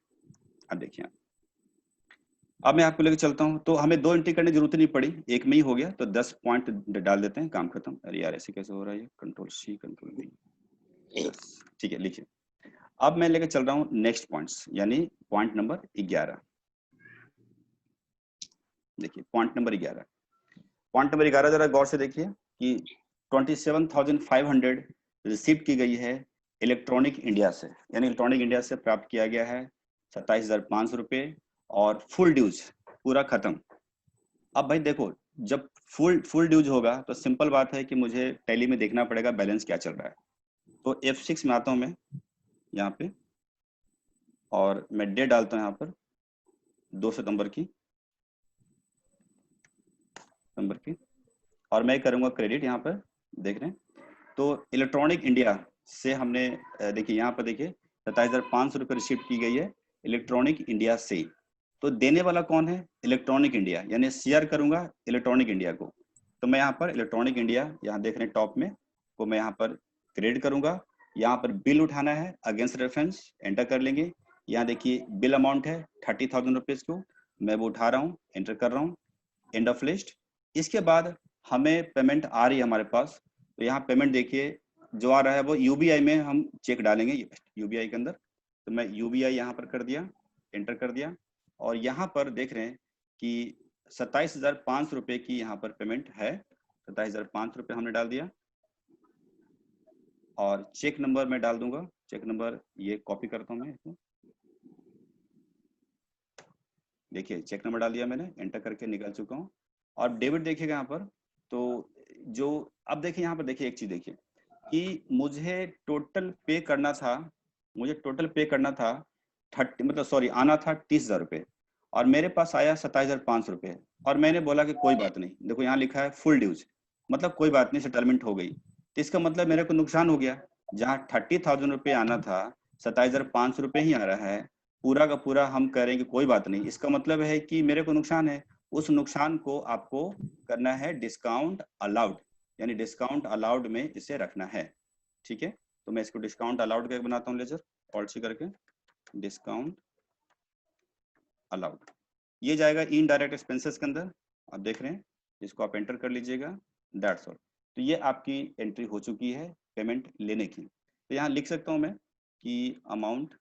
अब देखिए अब मैं आपको लेकर चलता हूँ, तो हमें 2 एंट्री करने की जरूरत नहीं पड़ी, एक में ही हो गया, तो 10 पॉइंट डाल देते हैं, काम खत्म। अरे यार ऐसे कैसे हो रहा है, कंट्रोल C कंट्रोल V। ठीक है, लिखिए। अब मैं लेकर चल रहा हूँ नेक्स्ट पॉइंट्स, यानी पॉइंट नंबर 11। देखिए पॉइंट नंबर 11, पॉइंट नंबर 11 जरा गौर से देखिए कि 27,500 रिसीव की गई है इलेक्ट्रॉनिक इंडिया से, यानी इलेक्ट्रॉनिक इंडिया से प्राप्त किया गया है 27,500 रुपये और फुल ड्यूज पूरा खत्म। अब भाई देखो जब फुल ड्यूज होगा तो सिंपल बात है कि मुझे टैली में देखना पड़ेगा बैलेंस क्या चल रहा है। तो F6 में आता हूं मैं यहाँ पे और मैं डेट डालता हूँ यहाँ पर 2 सितंबर की और मैं करूंगा क्रेडिट। यहाँ पर देख रहे हैं तो इलेक्ट्रॉनिक इंडिया से हमने देखिए यहाँ पर देखिए 27,500 रुपये रिसीव की गई है इलेक्ट्रॉनिक इंडिया से। तो देने वाला कौन है, इलेक्ट्रॉनिक इंडिया, यानी शेयर करूंगा इलेक्ट्रॉनिक इंडिया को। तो मैं यहाँ पर इलेक्ट्रॉनिक इंडिया यहाँ देख रहे हैं टॉप में, को मैं यहाँ पर क्रेडिट करूंगा। यहाँ पर बिल उठाना है अगेंस्ट रेफरेंस, एंटर कर लेंगे। यहाँ देखिए बिल अमाउंट है 30,000 रुपीज को, मैं वो उठा रहा हूँ, एंटर कर रहा हूँ, एंड ऑफ लिस्ट। इसके बाद हमें पेमेंट आ रही है हमारे पास, तो यहाँ पेमेंट देखिए जो आ रहा है वो यूबीआई में हम चेक डालेंगे यूबीआई के अंदर। तो मैं यूबीआई यहाँ पर कर दिया, एंटर कर दिया और यहाँ पर देख रहे हैं कि 27,500 रुपये की यहाँ पर पेमेंट है। 27,500 रुपये हमने डाल दिया और चेक नंबर मैं डाल दूंगा। चेक नंबर ये कॉपी करता हूँ मैं इसको, देखिए चेक नंबर डाल दिया मैंने, एंटर करके निकल चुका हूँ। और डेबिट देखिएगा यहाँ पर, तो जो अब देखिए यहाँ पर देखिए एक चीज देखिए कि मुझे टोटल पे करना था, मुझे टोटल पे करना था 30 मतलब सॉरी आना था 30,000 रुपये, और मेरे पास आया 27,500 रुपये। और मैंने बोला कि कोई बात नहीं, देखो यहाँ लिखा है फुल ड्यूज, मतलब कोई बात नहीं सेटलमेंट हो गई। तो इसका मतलब मेरे को नुकसान हो गया, जहाँ 30,000 रुपये आना था 27,500 रुपये ही आ रहा है। पूरा का पूरा हम कह रहे हैं कि कोई बात नहीं, इसका मतलब है कि मेरे को नुकसान है। उस नुकसान को आपको करना है डिस्काउंट अलाउड, यानी डिस्काउंट अलाउड में इसे रखना है। ठीक है, तो मैं इसको डिस्काउंट अलाउड करके बनाता हूँ, लेजर ऑल्ट सी करके डिस्काउंट अलाउड। ये जाएगा इनडायरेक्ट एक्सपेंसेस के अंदर, आप देख रहे हैं, इसको आप एंटर कर लीजिएगा, दैट्स ऑल। तो ये आपकी एंट्री हो चुकी है पेमेंट लेने की। तो यहाँ लिख सकता हूँ मैं कि amount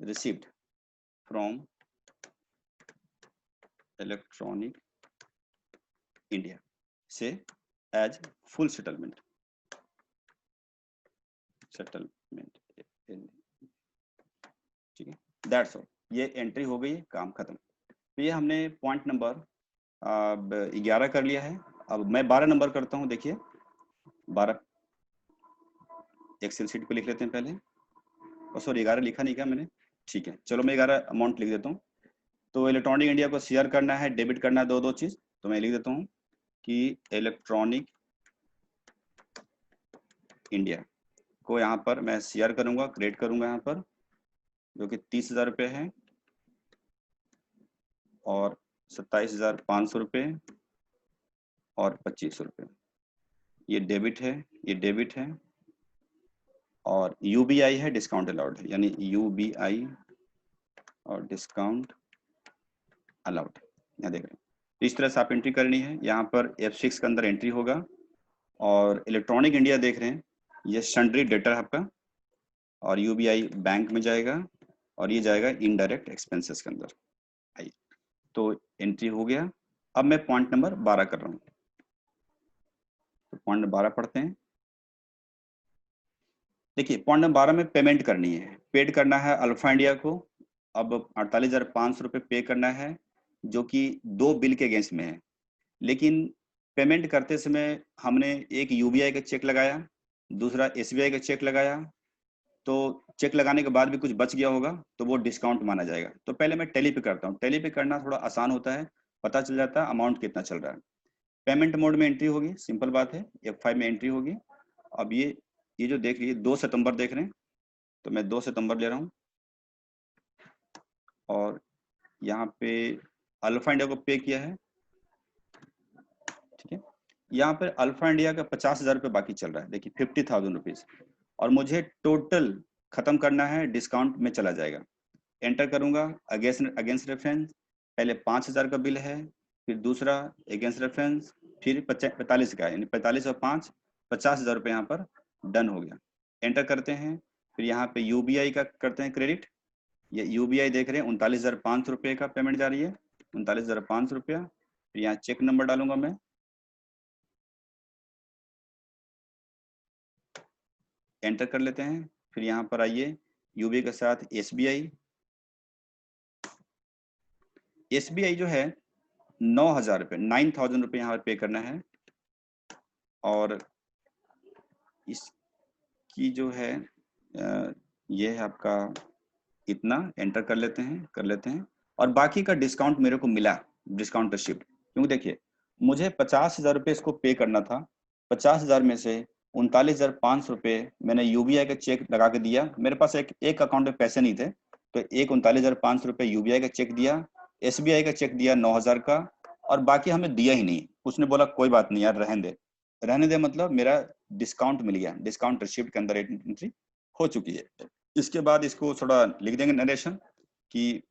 received from electronic India से एज फुल सेटलमेंट, ठीक है, दैट्स ऑल। ये एंट्री हो गई, काम खत्म। तो ये हमने पॉइंट नंबर 11 कर लिया है। अब मैं 12 नंबर करता हूँ। देखिए 12 एक्सेल शीट पे लिख लेते हैं पहले, और सॉरी 11 लिखा नहीं क्या मैंने, ठीक है चलो मैं 11 अमाउंट लिख देता हूँ। तो इलेक्ट्रॉनिक इंडिया को शेयर करना है, डेबिट करना है, दो चीज, तो मैं लिख देता हूँ कि इलेक्ट्रॉनिक इंडिया को यहाँ पर मैं शेयर करूंगा, क्रिएट करूंगा यहाँ पर, जो कि 30,000 रुपये है और 27,500 रुपये और 25 रुपये। ये डेबिट है, ये डेबिट है, और यूबीआई है, डिस्काउंट अलाउड है, यानी यूबीआई और डिस्काउंट अलाउड, यहाँ देख रहे हैं। तो इस तरह से आप एंट्री करनी है। यहाँ पर F6 के अंदर एंट्री होगा, और इलेक्ट्रॉनिक इंडिया देख रहे हैं, ये सन्ड्री डेटर है आपका, और यूबीआई बैंक में जाएगा, और ये जाएगा इनडायरेक्ट एक्सपेंसेस के अंदर। आइए, तो एंट्री हो गया। अब मैं पॉइंट नंबर 12 कर रहा हूँ, तो पॉइंट नंबर 12 पढ़ते हैं। देखिए पॉइंट नंबर 12 में पेमेंट करनी है, पेड करना है अल्फा इंडिया को। अब 48,500 रुपये पे करना है, जो कि 2 बिल के अगेंस्ट में है। लेकिन पेमेंट करते समय हमने एक यूबीआई का चेक लगाया, दूसरा एसबीआई का चेक लगाया, तो चेक लगाने के बाद भी कुछ बच गया होगा तो वो डिस्काउंट माना जाएगा। तो पहले मैं टैली पे करता हूँ, टैली पे करना थोड़ा आसान होता है, पता चल जाता है अमाउंट कितना चल रहा है। पेमेंट मोड में एंट्री होगी, सिंपल बात है, F5 में एंट्री होगी। अब ये जो देख लीजिए 2 सितंबर देख रहे हैं, तो मैं 2 सितंबर ले रहा हूँ, और यहाँ पे अल्फा इंडिया को पे किया है, ठीक है। यहाँ पर अल्फा इंडिया का 50,000 रुपये बाकी चल रहा है, देखिए 50,000 रुपीज, और मुझे टोटल खत्म करना है, डिस्काउंट में चला जाएगा। एंटर करूंगा अगेंस्ट रेफरेंस, पहले 5,000 का बिल है, फिर दूसरा अगेंस्ट रेफरेंस, फिर 45 का, यानी 45 और 5 50,000 रुपये यहाँ पर डन हो गया। एंटर करते हैं, फिर यहाँ पे यूबीआई का करते हैं क्रेडिट। ये यूबीआई देख रहे हैं 39,500 रुपये का पेमेंट जा रही है, 39,500 रुपया। फिर यहाँ चेक नंबर डालूंगा मैं, एंटर कर लेते हैं। फिर यहाँ पर आइए, यूबीआई के साथ एसबीआई, एसबीआई जो है 9,000 रुपये, 9,000 रुपये यहाँ पर पे करना है, और इसकी जो है ये है आपका इतना, एंटर कर लेते हैं। और बाकी का डिस्काउंट मेरे को मिला, डिस्काउंट रिसिप्ट, क्योंकि देखिए मुझे 50,000 रुपये इसको पे करना था। 50,000 में से 39,500 रुपये मैंने यूबीआई का चेक लगा के दिया, मेरे पास एक अकाउंट में पैसे नहीं थे, तो एक 39,500 रुपये यूबीआई का चेक दिया, एसबीआई का चेक दिया 9,000 का, और बाकी हमें दिया ही नहीं। उसने बोला कोई बात नहीं यार, रहने दे, मतलब मेरा डिस्काउंट मिल गया, डिस्काउंट रिसिप्ट के अंदर एंट्री हो चुकी है। इसके बाद इसको थोड़ा लिख देंगे नरेशन कि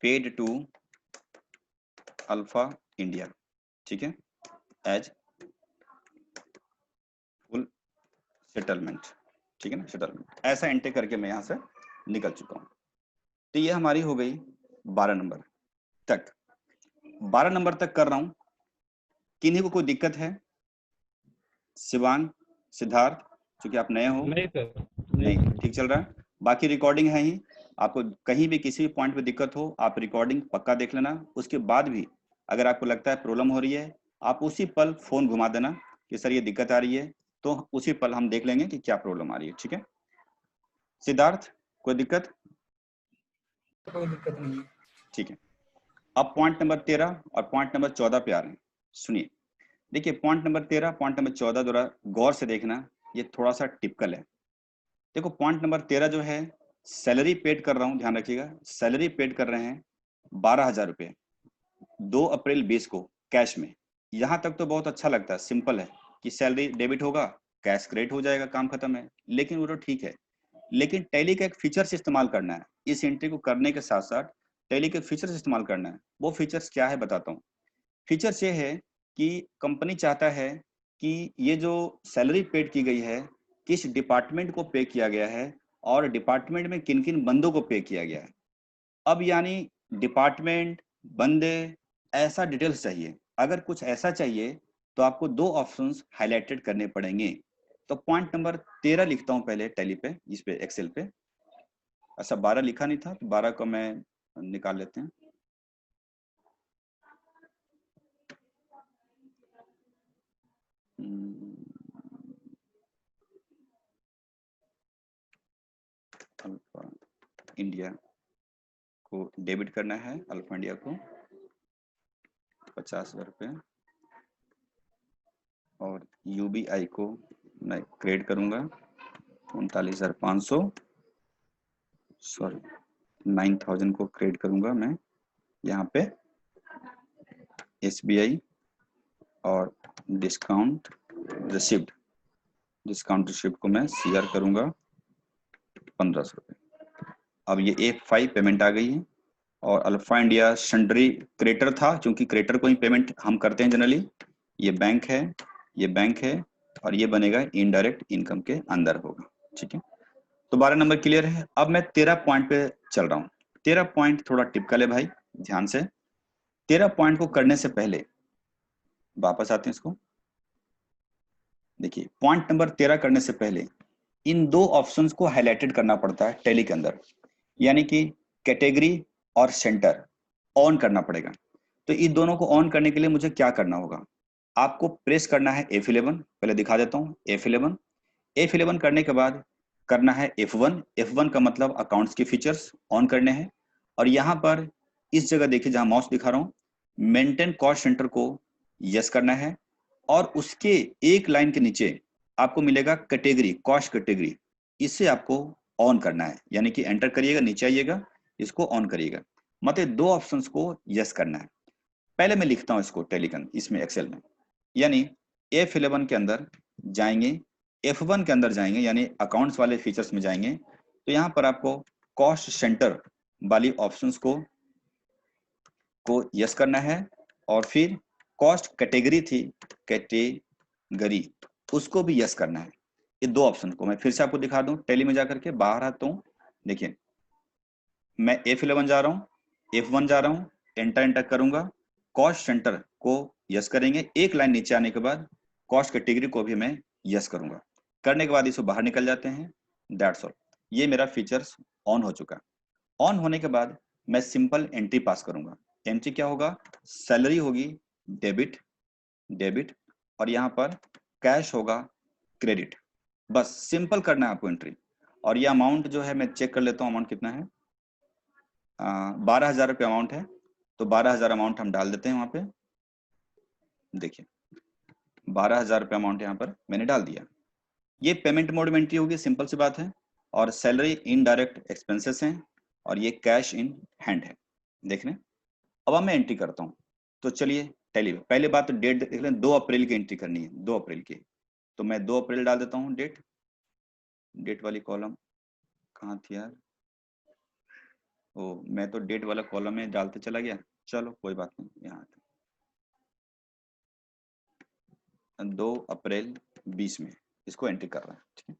पेड टू अल्फा इंडिया, ठीक है, एज फुल सेटलमेंट, ठीक है ना, सेटलमेंट, ऐसा एंटर करके मैं यहाँ से निकल चुका हूँ। तो ये हमारी हो गई 12 नंबर तक। 12 नंबर तक कर रहा हूँ, किन्हीं को कोई दिक्कत है? शिवांग, सिद्धार्थ, क्योंकि आप नए हो, नहीं सर, नहीं ठीक चल रहा है, बाकी रिकॉर्डिंग है ही, आपको कहीं भी किसी भी पॉइंट पे दिक्कत हो, आप रिकॉर्डिंग पक्का देख लेना। उसके बाद भी अगर आपको लगता है प्रॉब्लम हो रही है, आप उसी पल फोन घुमा देना कि सर ये दिक्कत आ रही है, तो उसी पल हम देख लेंगे कि क्या प्रॉब्लम आ रही है। ठीक है सिद्धार्थ, कोई दिक्कत? कोई दिक्कत नहीं है। ठीक है, अब पॉइंट नंबर 13 और पॉइंट नंबर 14 पे आ रहे हैं। सुनिए, देखिए पॉइंट नंबर 13 पॉइंट नंबर 14 जरा गौर से देखना, ये थोड़ा सा टिपिकल है। देखो पॉइंट नंबर 13 जो है, सैलरी पेड कर रहा हूं, ध्यान रखिएगा, सैलरी पेड कर रहे हैं 12,000 रुपये 2 अप्रैल 20 को कैश में। यहां तक तो बहुत अच्छा लगता है, सिंपल है कि सैलरी डेबिट होगा, कैश क्रेडिट हो जाएगा, काम खत्म है। लेकिन वो तो ठीक है, लेकिन टैली का एक फीचर्स इस्तेमाल करना है। इस एंट्री को करने के साथ साथ टैली के फीचर्स इस्तेमाल करना है। वो फीचर्स क्या है बताता हूँ। फीचर्स ये है कि कंपनी चाहता है कि ये जो सैलरी पेड की गई है, किस डिपार्टमेंट को पे किया गया है और डिपार्टमेंट में किन किन बंदों को पे किया गया है। अब यानी डिपार्टमेंट, बंदे, ऐसा डिटेल्स चाहिए। अगर कुछ ऐसा चाहिए तो आपको 2 ऑप्शंस हाईलाइटेड करने पड़ेंगे। तो पॉइंट नंबर 13 लिखता हूं पहले टैली पे, इस पे एक्सेल पे। अच्छा 12 लिखा नहीं था, तो 12 को मैं निकाल लेते हैं। अल्फा इंडिया को डेबिट करना है, अल्फा इंडिया को 50,000 रुपये, और यूबीआई को मैं क्रेडिट करूंगा 39,500, सॉरी 9,000 को क्रेडिट करूंगा मैं यहाँ पे एसबीआई, और डिस्काउंट रिसिप्ट को मैं सीआर करूंगा 1,500 रुपये। अब ये A5 पेमेंट आ गई है, और अल्फा इंडिया सन्ड्री क्रेडिटर था, क्योंकि क्रेडिटर को ही पेमेंट हम करते हैं जनरली। ये बैंक है, ये बैंक है, और ये बनेगा इनडायरेक्ट इनकम के अंदर होगा। ठीक है, तो 12 नंबर क्लियर है। अब मैं 13 पॉइंट पे चल रहा हूँ। 13 पॉइंट थोड़ा टिपिकल है भाई, ध्यान से। 13 पॉइंट को करने से पहले वापस आते हैं इसको। देखिए पॉइंट नंबर 13 करने से पहले इन 2 ऑप्शंस को हाईलाइटेड करना पड़ता है टैली के अंदर, यानी कि कैटेगरी और सेंटर ऑन करना पड़ेगा। तो इन दोनों को ऑन करने के लिए मुझे क्या करना होगा, आपको प्रेस करना है F11। पहले दिखा देता हूँ, F11 करने के बाद करना है F1 का मतलब अकाउंट्स के फीचर्स ऑन करने हैं। और यहाँ पर इस जगह देखिए जहां माउस दिखा रहा हूँ, मेंटेन कॉस्ट सेंटर को यस करना है, और उसके एक लाइन के नीचे आपको मिलेगा कैटेगरी, कॉस्ट कैटेगरी, इसे आपको ऑन करना है। यानी कि एंटर करिएगा, नीचे आइएगा, इसको ऑन करिएगा, मतलब 2 ऑप्शंस को यस करना है। पहले मैं लिखता हूं इसको टेलीकन इसमें एक्सेल में, यानी F11 के अंदर जाएंगे, F1 के अंदर जाएंगे, यानी अकाउंट्स वाले फीचर्स में जाएंगे। तो यहाँ पर आपको कॉस्ट सेंटर वाली ऑप्शंस को यस करना है, और फिर कॉस्ट कैटेगरी थी, कैटेगरी, उसको भी यस करना है। ये 2 ऑप्शन को मैं फिर से आपको दिखा दूं, टैली में जाकर के बाहर आता हूं। देखिए मैं F11 जा रहा हूं, F1 जा रहा हूं, एंटर करूंगा, कॉस्ट सेंटर को यस करेंगे, एक लाइन नीचे आने के बाद कॉस्ट कैटेगरी को भी मैं यस करूंगा। करने के बाद इसको बाहर निकल जाते हैं, दैट्स ऑल। ये मेरा फीचर्स ऑन हो चुका। ऑन होने के बाद मैं सिंपल एंट्री पास करूंगा। एंट्री क्या होगा, सैलरी होगी डेबिट, और यहाँ पर कैश होगा क्रेडिट। बस सिंपल करना है आपको एंट्री। और ये अमाउंट जो है मैं चेक कर लेता हूँ, अमाउंट कितना है, 12,000 रुपये अमाउंट है। तो 12,000 अमाउंट हम डाल देते हैं वहां पे। देखिए 12,000 रुपये अमाउंट यहाँ पर मैंने डाल दिया। ये पेमेंट मोड में एंट्री होगी, सिंपल सी बात है। और सैलरी इनडायरेक्ट एक्सपेंसेस हैं, और ये कैश इन हैंड है। देख रहे हैं, अब मैं एंट्री करता हूँ। तो चलिए टैली में पहले बात तो डेट देख लें, 2 अप्रैल की एंट्री करनी है, 2 अप्रैल की। तो मैं 2 अप्रैल डाल देता हूँ, डेट वाली कॉलम कहाँ थी यार, ओ मैं तो डेट वाला कॉलम में डालते चला गया, चलो कोई बात नहीं, यहाँ 2 अप्रैल 20 में इसको एंट्री कर रहा है। ठीक है,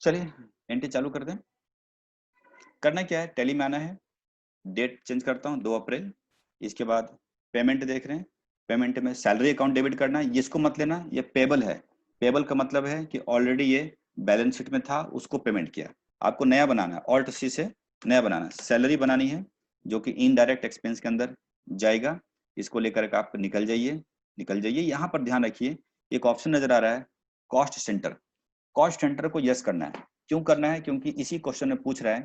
चलिए एंट्री चालू कर दें। करना क्या है, टैली में आना है, डेट चेंज करता हूँ 2 अप्रैल। इसके बाद पेमेंट देख रहे हैं, पेमेंट में सैलरी अकाउंट डेबिट करना है, इसको मत लेना, ये पेबल है। पेबल का मतलब है कि ऑलरेडी ये बैलेंस शीट में था, उसको पेमेंट किया, आपको नया बनाना है, ऑल्ट सी से नया बनाना है, सैलरी बनानी है जो कि इनडायरेक्ट एक्सपेंस के अंदर जाएगा। इसको लेकर के आप निकल जाइए। यहाँ पर ध्यान रखिए एक ऑप्शन नजर आ रहा है कॉस्ट सेंटर। कॉस्ट सेंटर को यस करना है। क्यों करना है? क्योंकि इसी क्वेश्चन में पूछ रहा है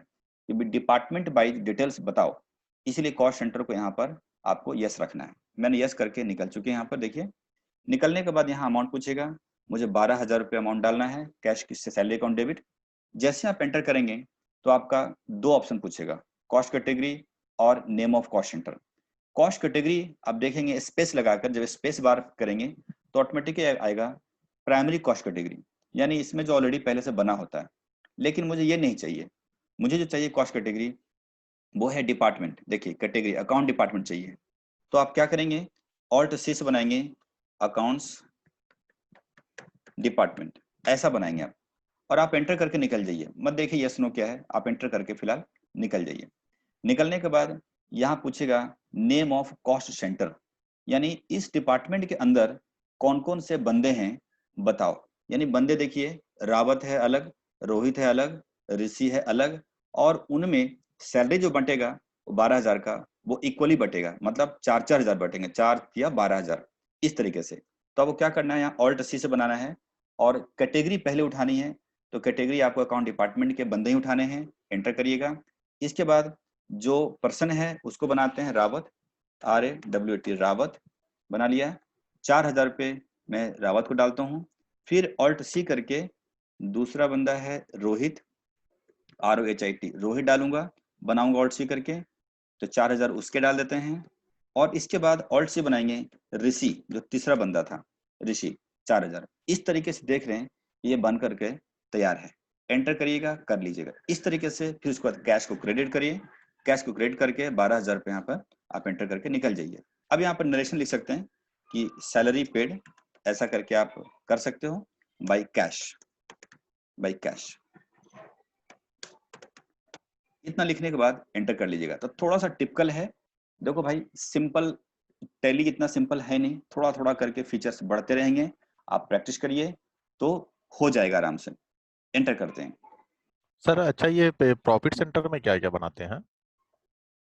कि डिपार्टमेंट वाइज डिटेल्स बताओ, इसीलिए कॉस्ट सेंटर को यहाँ पर आपको यस रखना है। मैंने यस करके निकल चुके हैं। यहाँ पर देखिए निकलने के बाद यहाँ अमाउंट पूछेगा, मुझे 12,000 रुपये अमाउंट डालना है कैश किससे, सैलरी अकाउंट डेबिट। जैसे आप एंटर करेंगे तो आपका दो ऑप्शन पूछेगा, कॉस्ट कैटेगरी और name of cost centre. Cost category आप देखेंगे स्पेस लगाकर, जब स्पेस बार करेंगे तो ऑटोमेटिकली आएगा प्राइमरी कॉस्ट कैटेगरी, यानी इसमें जो ऑलरेडी पहले से बना होता है। लेकिन मुझे ये नहीं चाहिए, मुझे जो चाहिए कॉस्ट कैटेगरी वो है डिपार्टमेंट। देखिए कैटेगरी अकाउंट डिपार्टमेंट चाहिए, तो आप क्या करेंगे, ऑल्ट सी से बनाएंगे अकाउंट्स डिपार्टमेंट, ऐसा बनाएंगे आप, और आप एंटर करके निकल जाइए। मत देखिए यस नो क्या है, आप एंटर करके फिलहाल निकल जाइए। निकलने के बाद यहाँ पूछेगा नेम ऑफ कॉस्ट सेंटर, यानी इस डिपार्टमेंट के अंदर कौन कौन से बंदे हैं बताओ। यानी बंदे देखिए रावत है अलग, रोहित है अलग, ऋषि है अलग, और उनमें सैलरी जो बटेगा वो 12,000 का वो इक्वली बटेगा, मतलब 4-4 हजार बटेंगे, 4 या 12,000 इस तरीके से। तो अब क्या करना है, यहाँ ऑल्ट सी से बनाना है और कैटेगरी पहले उठानी है। तो कैटेगरी आपको अकाउंट डिपार्टमेंट के बंदे ही उठाने हैं, एंटर करिएगा। इसके बाद जो पर्सन है उसको बनाते हैं रावत, RAWT रावत बना लिया। 4,000 रुपये मैं रावत को डालता हूँ। फिर ऑल्ट सी करके दूसरा बंदा है रोहित, ROHIT रोहित डालूंगा, बनाऊंगा ऑल्ट सी करके, तो 4,000 उसके डाल देते हैं। और इसके बाद ऑल्ट सी बनाएंगे ऋषि, जो तीसरा बंदा था ऋषि, 4,000। इस तरीके से देख रहे हैं ये बन करके तैयार है, एंटर करिएगा, कर लीजिएगा इस तरीके से। फिर उसके बाद कैश को क्रेडिट करिए, कैश को क्रेडिट करके 12,000 रुपये यहाँ पर आप एंटर करके निकल जाइए। अब यहाँ पर नरेशन लिख सकते हैं कि सैलरी पेड, ऐसा करके आप कर सकते हो बाई कैश, बाई कैश। इतना लिखने के बाद एंटर कर लीजिएगा। तो थोड़ा सा टिपिकल है, देखो भाई सिंपल, टैली इतना सिंपल है नहीं, थोड़ा थोड़ा करके फीचर्स बढ़ते रहेंगे, आप प्रैक्टिस करिए तो हो जाएगा आराम से। एंटर करते हैं। सर अच्छा, ये प्रॉफिट सेंटर में क्या क्या बनाते हैं?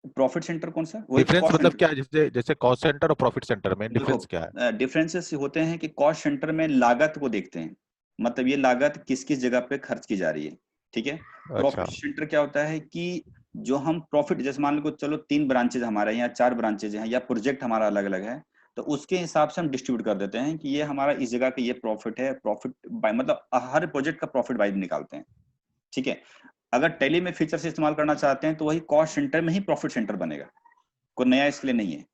प्रॉफिट सेंटर कौन सा? वही डिफरेंस कॉस्ट मतलब सेंटर। क्या है, जैसे जैसे कॉस्ट सेंटर और प्रॉफिट सेंटर में देखो डिफरेंस क्या है? डिफरेंसेस होते हैं कि कॉस्ट सेंटर में लागत को देखते हैं, मतलब ये लागत किस किस जगह पे खर्च की जा रही है, ठीक है। अच्छा। प्रॉफिट सेंटर क्या होता है कि जो हम प्रॉफिट, जैसे मान लो चलो 3 ब्रांचेज हमारे यहाँ, 4 ब्रांचेज हैं, या प्रोजेक्ट हमारा अलग अलग है, तो उसके हिसाब से हम डिस्ट्रीब्यूट कर देते हैं कि ये हमारा इस जगह का ये प्रॉफिट है, प्रॉफिट बाय मतलब हर प्रोजेक्ट का प्रॉफिट बाय निकालते हैं, ठीक है। अगर टैली में फीचर्स इस्तेमाल करना चाहते हैं तो वही कॉस्ट सेंटर में ही प्रॉफिट सेंटर बनेगा, कोई नया इसके लिए नहीं है,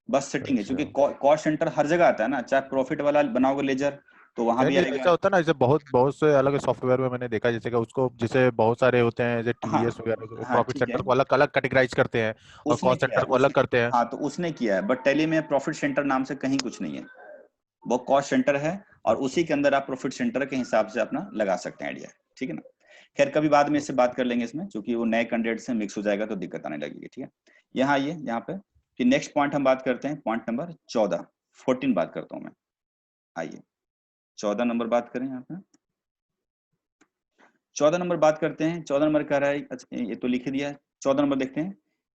बस सेटिंग है। अच्छा, क्योंकि कॉस्ट सेंटर हर जगह आता है ना, चाहे प्रॉफिट वाला बनाओगे लेजर तो वहां नहीं भी नहीं, आएगा। ऐसा होता है ना, जैसे बहुत बहुत से अलग सॉफ्टवेयर में मैंने देखा, जैसे कि उसको जैसे बहुत सारे होते हैं, जैसे हाँ TVS वगैरह, हाँ प्रॉफिट ठीक है, सेंटर को अलग अलग कैटेगराइज करते हैं और उसने कॉस्ट किया है सेंटर को अलग उसने, करते हैं। हाँ तो उसने किया है, बट टैली में प्रॉफिट सेंटर नाम से कहीं कुछ नहीं है, वो कॉस्ट सेंटर है और अच्छा। उसी के अंदर आप प्रॉफिट सेंटर के हिसाब से अपना लगा सकते हैं आइडिया, ठीक है ना। खैर कभी बाद में इससे बात कर लेंगे इसमें, क्योंकि वो नए कैंडिडेट से मिक्स हो जाएगा तो दिक्कत आने लगेगी, ठीक है। यहाँ आइए, यहाँ पे कि नेक्स्ट पॉइंट हम बात करते हैं, पॉइंट नंबर 14 बात करता हूँ मैं। आइए 14 नंबर बात करें। यहाँ पे 14 नंबर बात करते हैं। 14 नंबर कह रहा है, अच्छा ये तो लिख दिया है। 14 नंबर देखते हैं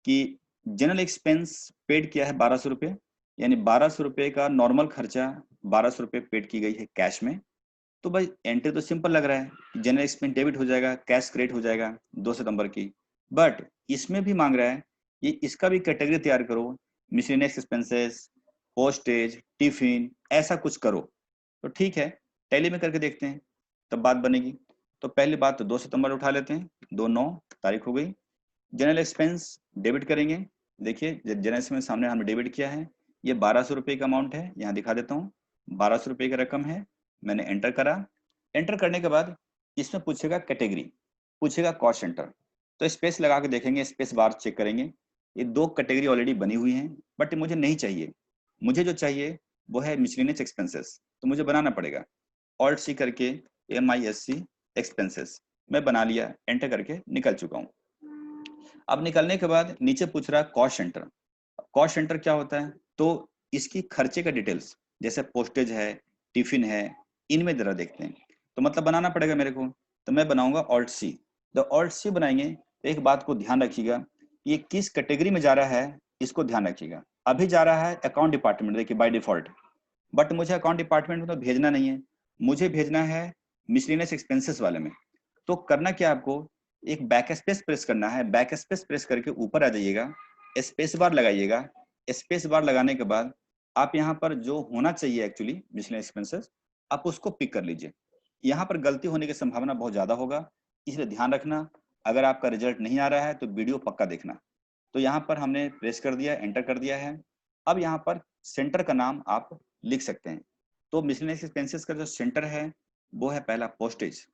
कि जनरल एक्सपेंस पेड किया है 1200 रुपये, यानी 1200 रुपये का नॉर्मल खर्चा 1200 रुपये पेड की गई है कैश में। तो भाई एंट्री तो सिंपल लग रहा है, जनरल एक्सपेंस डेबिट हो जाएगा, कैश क्रेडिट हो जाएगा 2 सितंबर की। बट इसमें भी मांग रहा है ये इसका भी कैटेगरी तैयार करो, मिसलेनियस एक्सपेंसेस, पोस्टेज, टिफिन, ऐसा कुछ करो। तो ठीक है, टैली में करके देखते हैं तब बात बनेगी। तो पहली बात तो 2 सितंबर उठा लेते हैं, 2/9 तारीख हो गई। जनरल एक्सपेंस डेबिट करेंगे। देखिए जनरल एक्सपेंस सामने हमने डेबिट किया है, ये 1200 रुपये का अमाउंट है, यहाँ दिखा देता हूँ 1200 रुपये का रकम है। मैंने एंटर करा। एंटर करने के बाद इसमें पूछेगा कैटेगरी, पूछेगा कॉस्ट सेंटर, तो स्पेस लगा के देखेंगे, स्पेस बार चेक करेंगे। ये 2 कैटेगरी ऑलरेडी बनी हुई हैं, बट मुझे नहीं चाहिए, मुझे जो चाहिए वो है मिसलेनियस एक्सपेंसेस, तो मुझे बनाना पड़ेगा ऑल्ट सी करके MISC एक्सपेंसेस। मैं बना लिया, एंटर करके निकल चुका हूँ। अब निकलने के बाद नीचे पूछ रहा है कॉस्ट सेंटर। कॉस्ट सेंटर क्या होता है, तो इसकी खर्चे का डिटेल्स, जैसे पोस्टेज है, टिफिन है, इनमें जरा देखते हैं। तो मतलब बनाना पड़ेगा मेरे को, तो मैं बनाऊंगा ऑल्ट सी। तो ऑल्ट सी बनाएंगे तो एक बात को ध्यान रखिएगा, ये किस कैटेगरी में जा रहा है इसको ध्यान रखिएगा। अभी जा रहा है अकाउंट डिपार्टमेंट, देखिए बाय डिफॉल्ट, बट मुझे अकाउंट डिपार्टमेंट में तो भेजना नहीं है, मुझे भेजना है मिसलेनियस एक्सपेंसेस वाले में। तो करना क्या, आपको एक बैक स्पेस प्रेस करना है, बैक स्पेस प्रेस करके ऊपर आ जाइएगा, स्पेस बार लगाइएगा। स्पेस बार लगाने के बाद आप यहाँ पर जो होना चाहिए एक्चुअली मिसलेनियस एक्सपेंसेस, आप उसको पिक कर लीजिए। यहाँ पर गलती होने की संभावना बहुत ज्यादा होगा, इसलिए ध्यान रखना। अगर आपका रिजल्ट नहीं आ रहा है तो वीडियो पक्का देखना। तो यहाँ पर हमने प्रेस कर दिया, एंटर कर दिया है। अब यहाँ पर सेंटर का नाम आप लिख सकते हैं। तो मिसलेनियस एक्सपेंसेस का जो सेंटर है वो है पहला पोस्टेज,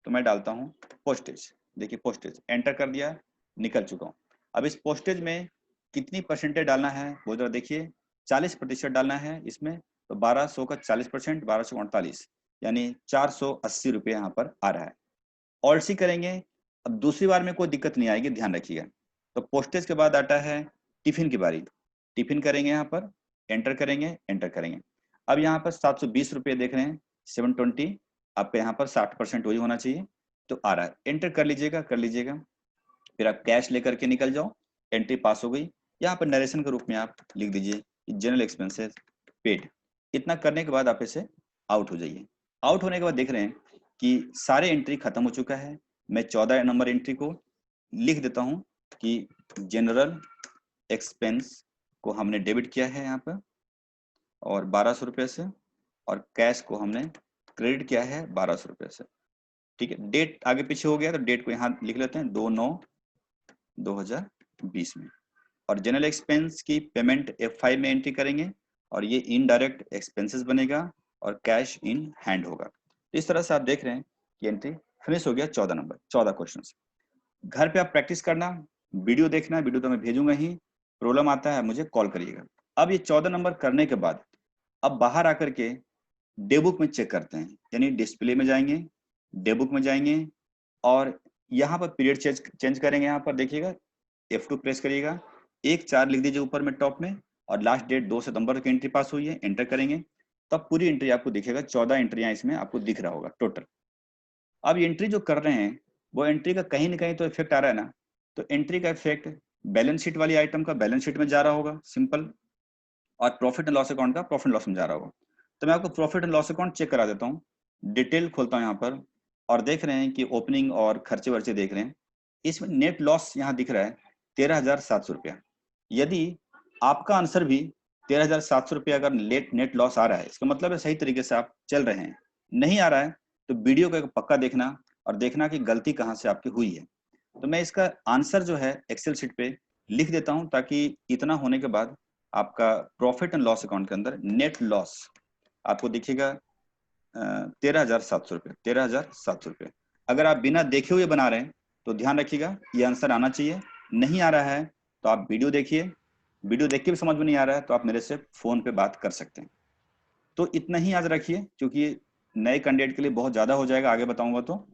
तो मैं डालता हूँ पोस्टेज। देखिए पोस्टेज, एंटर कर दिया, निकल चुका हूँ। अब इस पोस्टेज में कितनी परसेंटेज डालना है वो जरा देखिए, 40% डालना है इसमें। तो 1200 का 40%, 1248, यानी 480 रुपये यहाँ पर आ रहा है। ऑल्ट सी करेंगे, अब दूसरी बार में कोई दिक्कत नहीं आएगी, ध्यान रखिएगा। तो पोस्टेज के बाद आता है टिफिन की बारी, टिफिन करेंगे यहाँ पर, एंटर करेंगे, एंटर करेंगे। अब यहाँ पर 720 रुपये देख रहे हैं, 720, आपके यहाँ पर 60% वही होना चाहिए, तो आ रहा है। एंटर कर लीजिएगा, कर लीजिएगा। फिर आप कैश लेकर के निकल जाओ, एंट्री पास हो गई। यहाँ पर नरेशन के रूप में आप लिख दीजिए जनरल एक्सपेंसेस पेड। इतना करने के बाद आप इसे आउट हो जाइए। आउट होने के बाद देख रहे हैं कि सारे एंट्री खत्म हो चुका है। मैं 14 नंबर एंट्री को लिख देता हूं कि जनरल एक्सपेंस को हमने डेबिट किया है यहाँ पर और 1200 रुपये से, और कैश को हमने क्रेडिट किया है 1200 रुपये से। ठीक है, डेट आगे पीछे हो गया तो डेट को यहाँ लिख लेते हैं 2/9/2020 में। और जनरल एक्सपेंस की पेमेंट F5 में एंट्री करेंगे और ये इनडायरेक्ट एक्सपेंसेस बनेगा और कैश इन हैंड होगा। तो इस तरह से आप देख रहे हैं कि एंट्री फिनिश हो गया 14 नंबर, 14 क्वेश्चन। घर पे आप प्रैक्टिस करना, वीडियो देखना, वीडियो तो मैं भेजूंगा ही, प्रॉब्लम आता है मुझे कॉल करिएगा। अब ये 14 नंबर करने के बाद अब बाहर आकर के डे बुक में चेक करते हैं, यानी डिस्प्ले में जाएंगे, डे बुक में जाएंगे और यहाँ पर पीरियड चेंज करेंगे। यहाँ पर देखिएगा F2 प्रेस करिएगा, 1/4 लिख दीजिए ऊपर में टॉप में, और लास्ट डेट 2 सितंबर की एंट्री पास हुई है, एंटर करेंगे। तब पूरी एंट्री आपको दिखेगा, 14 एंट्रियां इसमें आपको दिख रहा होगा टोटल। अब एंट्री जो कर रहे हैं वो एंट्री का कहीं ना कहीं तो इफेक्ट आ रहा है ना, तो एंट्री का इफेक्ट बैलेंस शीट वाली आइटम का बैलेंस शीट में जा रहा होगा सिंपल, और प्रॉफिट एंड लॉस अकाउंट का प्रॉफिट लॉस में जा रहा होगा। तो मैं आपको profit and loss account check करा देता हूँ। डिटेल खोलता हूँ यहाँ पर और देख रहे हैं कि ओपनिंग और खर्चे वर्चे देख रहे हैं, इसमें नेट लॉस यहाँ दिख रहा है 13,700 रुपया। यदि आपका आंसर भी 13,700 रुपया अगर नेट लॉस आ रहा है, इसका मतलब है सही तरीके से आप चल रहे हैं। नहीं आ रहा है तो वीडियो को पक्का देखना और देखना कि गलती कहाँ से आपकी हुई है। तो मैं इसका आंसर जो है एक्सेल शीट पे लिख देता हूं, ताकि इतना होने के बाद आपका प्रॉफिट एंड लॉस अकाउंट के अंदर नेट लॉस आपको दिखेगा 13,700 रुपये, 13,700 रुपये। अगर आप बिना देखे हुए बना रहे हैं तो ध्यान रखिएगा ये आंसर आना चाहिए। नहीं आ रहा है तो आप वीडियो देखिए, वीडियो देख के भी समझ में नहीं आ रहा है तो आप मेरे से फोन पे बात कर सकते हैं। तो इतना ही याद रखिए, क्योंकि नए कैंडिडेट के लिए बहुत ज्यादा हो जाएगा, आगे बताऊंगा। तो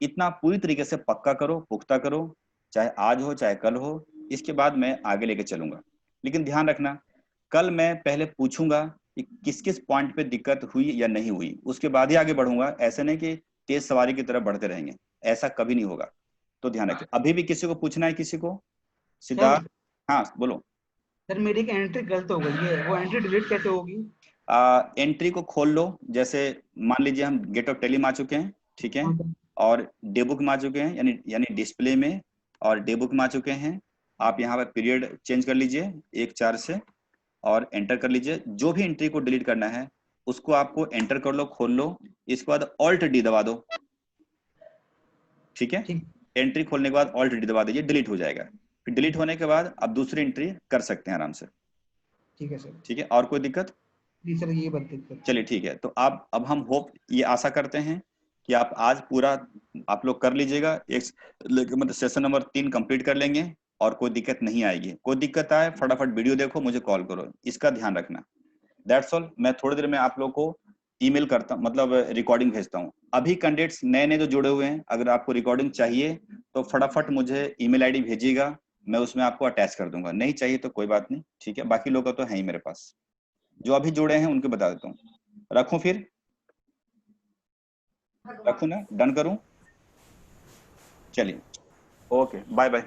इतना पूरी तरीके से पक्का करो, पुख्ता करो, चाहे आज हो चाहे कल हो, इसके बाद मैं आगे लेके चलूंगा। लेकिन ध्यान रखना, कल मैं पहले पूछूंगा कि किस किस पॉइंट पे दिक्कत हुई या नहीं हुई, उसके बाद ही आगे बढ़ूंगा। ऐसे नहीं कि तेज सवारी की तरफ बढ़ते रहेंगे, ऐसा कभी नहीं होगा। तो ध्यान रखिए। अभी भी किसी को पूछना है, किसी को? सिद्धार्थ, हाँ बोलो। सर मेरी एक एंट्री गलत हो गई है, वो एंट्री डिलीट कैसे होगी? एंट्री को खोल लो। जैसे मान लीजिए हम गेट ऑफ टेली में आ चुके हैं, ठीक है, और डे बुक में आ चुके हैं, यानी डिस्प्ले में और डे बुक में आ चुके हैं। आप यहाँ पर पीरियड चेंज कर लीजिए 1/4 से और एंटर कर लीजिए। जो भी एंट्री को डिलीट करना है उसको आपको एंटर कर लो, खोल लो, इसके बाद ऑल्ट डी दबा दो, ठीक है। एंट्री खोलने के बाद ऑल्ट डी दबा दीजिए, डिलीट हो जाएगा। फिर डिलीट होने के बाद आप दूसरी एंट्री कर सकते हैं आराम से। ठीक है सर। ठीक है, और कोई दिक्कत? जी सर, ये बात चलिए ठीक है। तो आप अब हम होप ये आशा करते हैं कि आप आज पूरा आप लोग कर लीजिएगा, मतलब सेशन नंबर 3 कंप्लीट कर लेंगे और कोई दिक्कत नहीं आएगी। कोई दिक्कत आए फटाफट वीडियो देखो, मुझे कॉल करो, इसका ध्यान रखना। That's all. मैं थोड़ी देर में आप लोग को ईमेल करता हूँ, मतलब रिकॉर्डिंग भेजता हूँ। अभी कैंडिडेट्स नए नए जो जुड़े हुए हैं, अगर आपको रिकॉर्डिंग चाहिए तो फटाफट मुझे ईमेल आईडी भेजिएगा, मैं उसमें आपको अटैच कर दूंगा। नहीं चाहिए तो कोई बात नहीं, ठीक है। बाकी लोग का तो है ही मेरे पास, जो अभी जुड़े हैं उनके बता देता हूँ। रखूं फिर? रखूं ना? डन करूं? चलिए ओके, बाय बाय।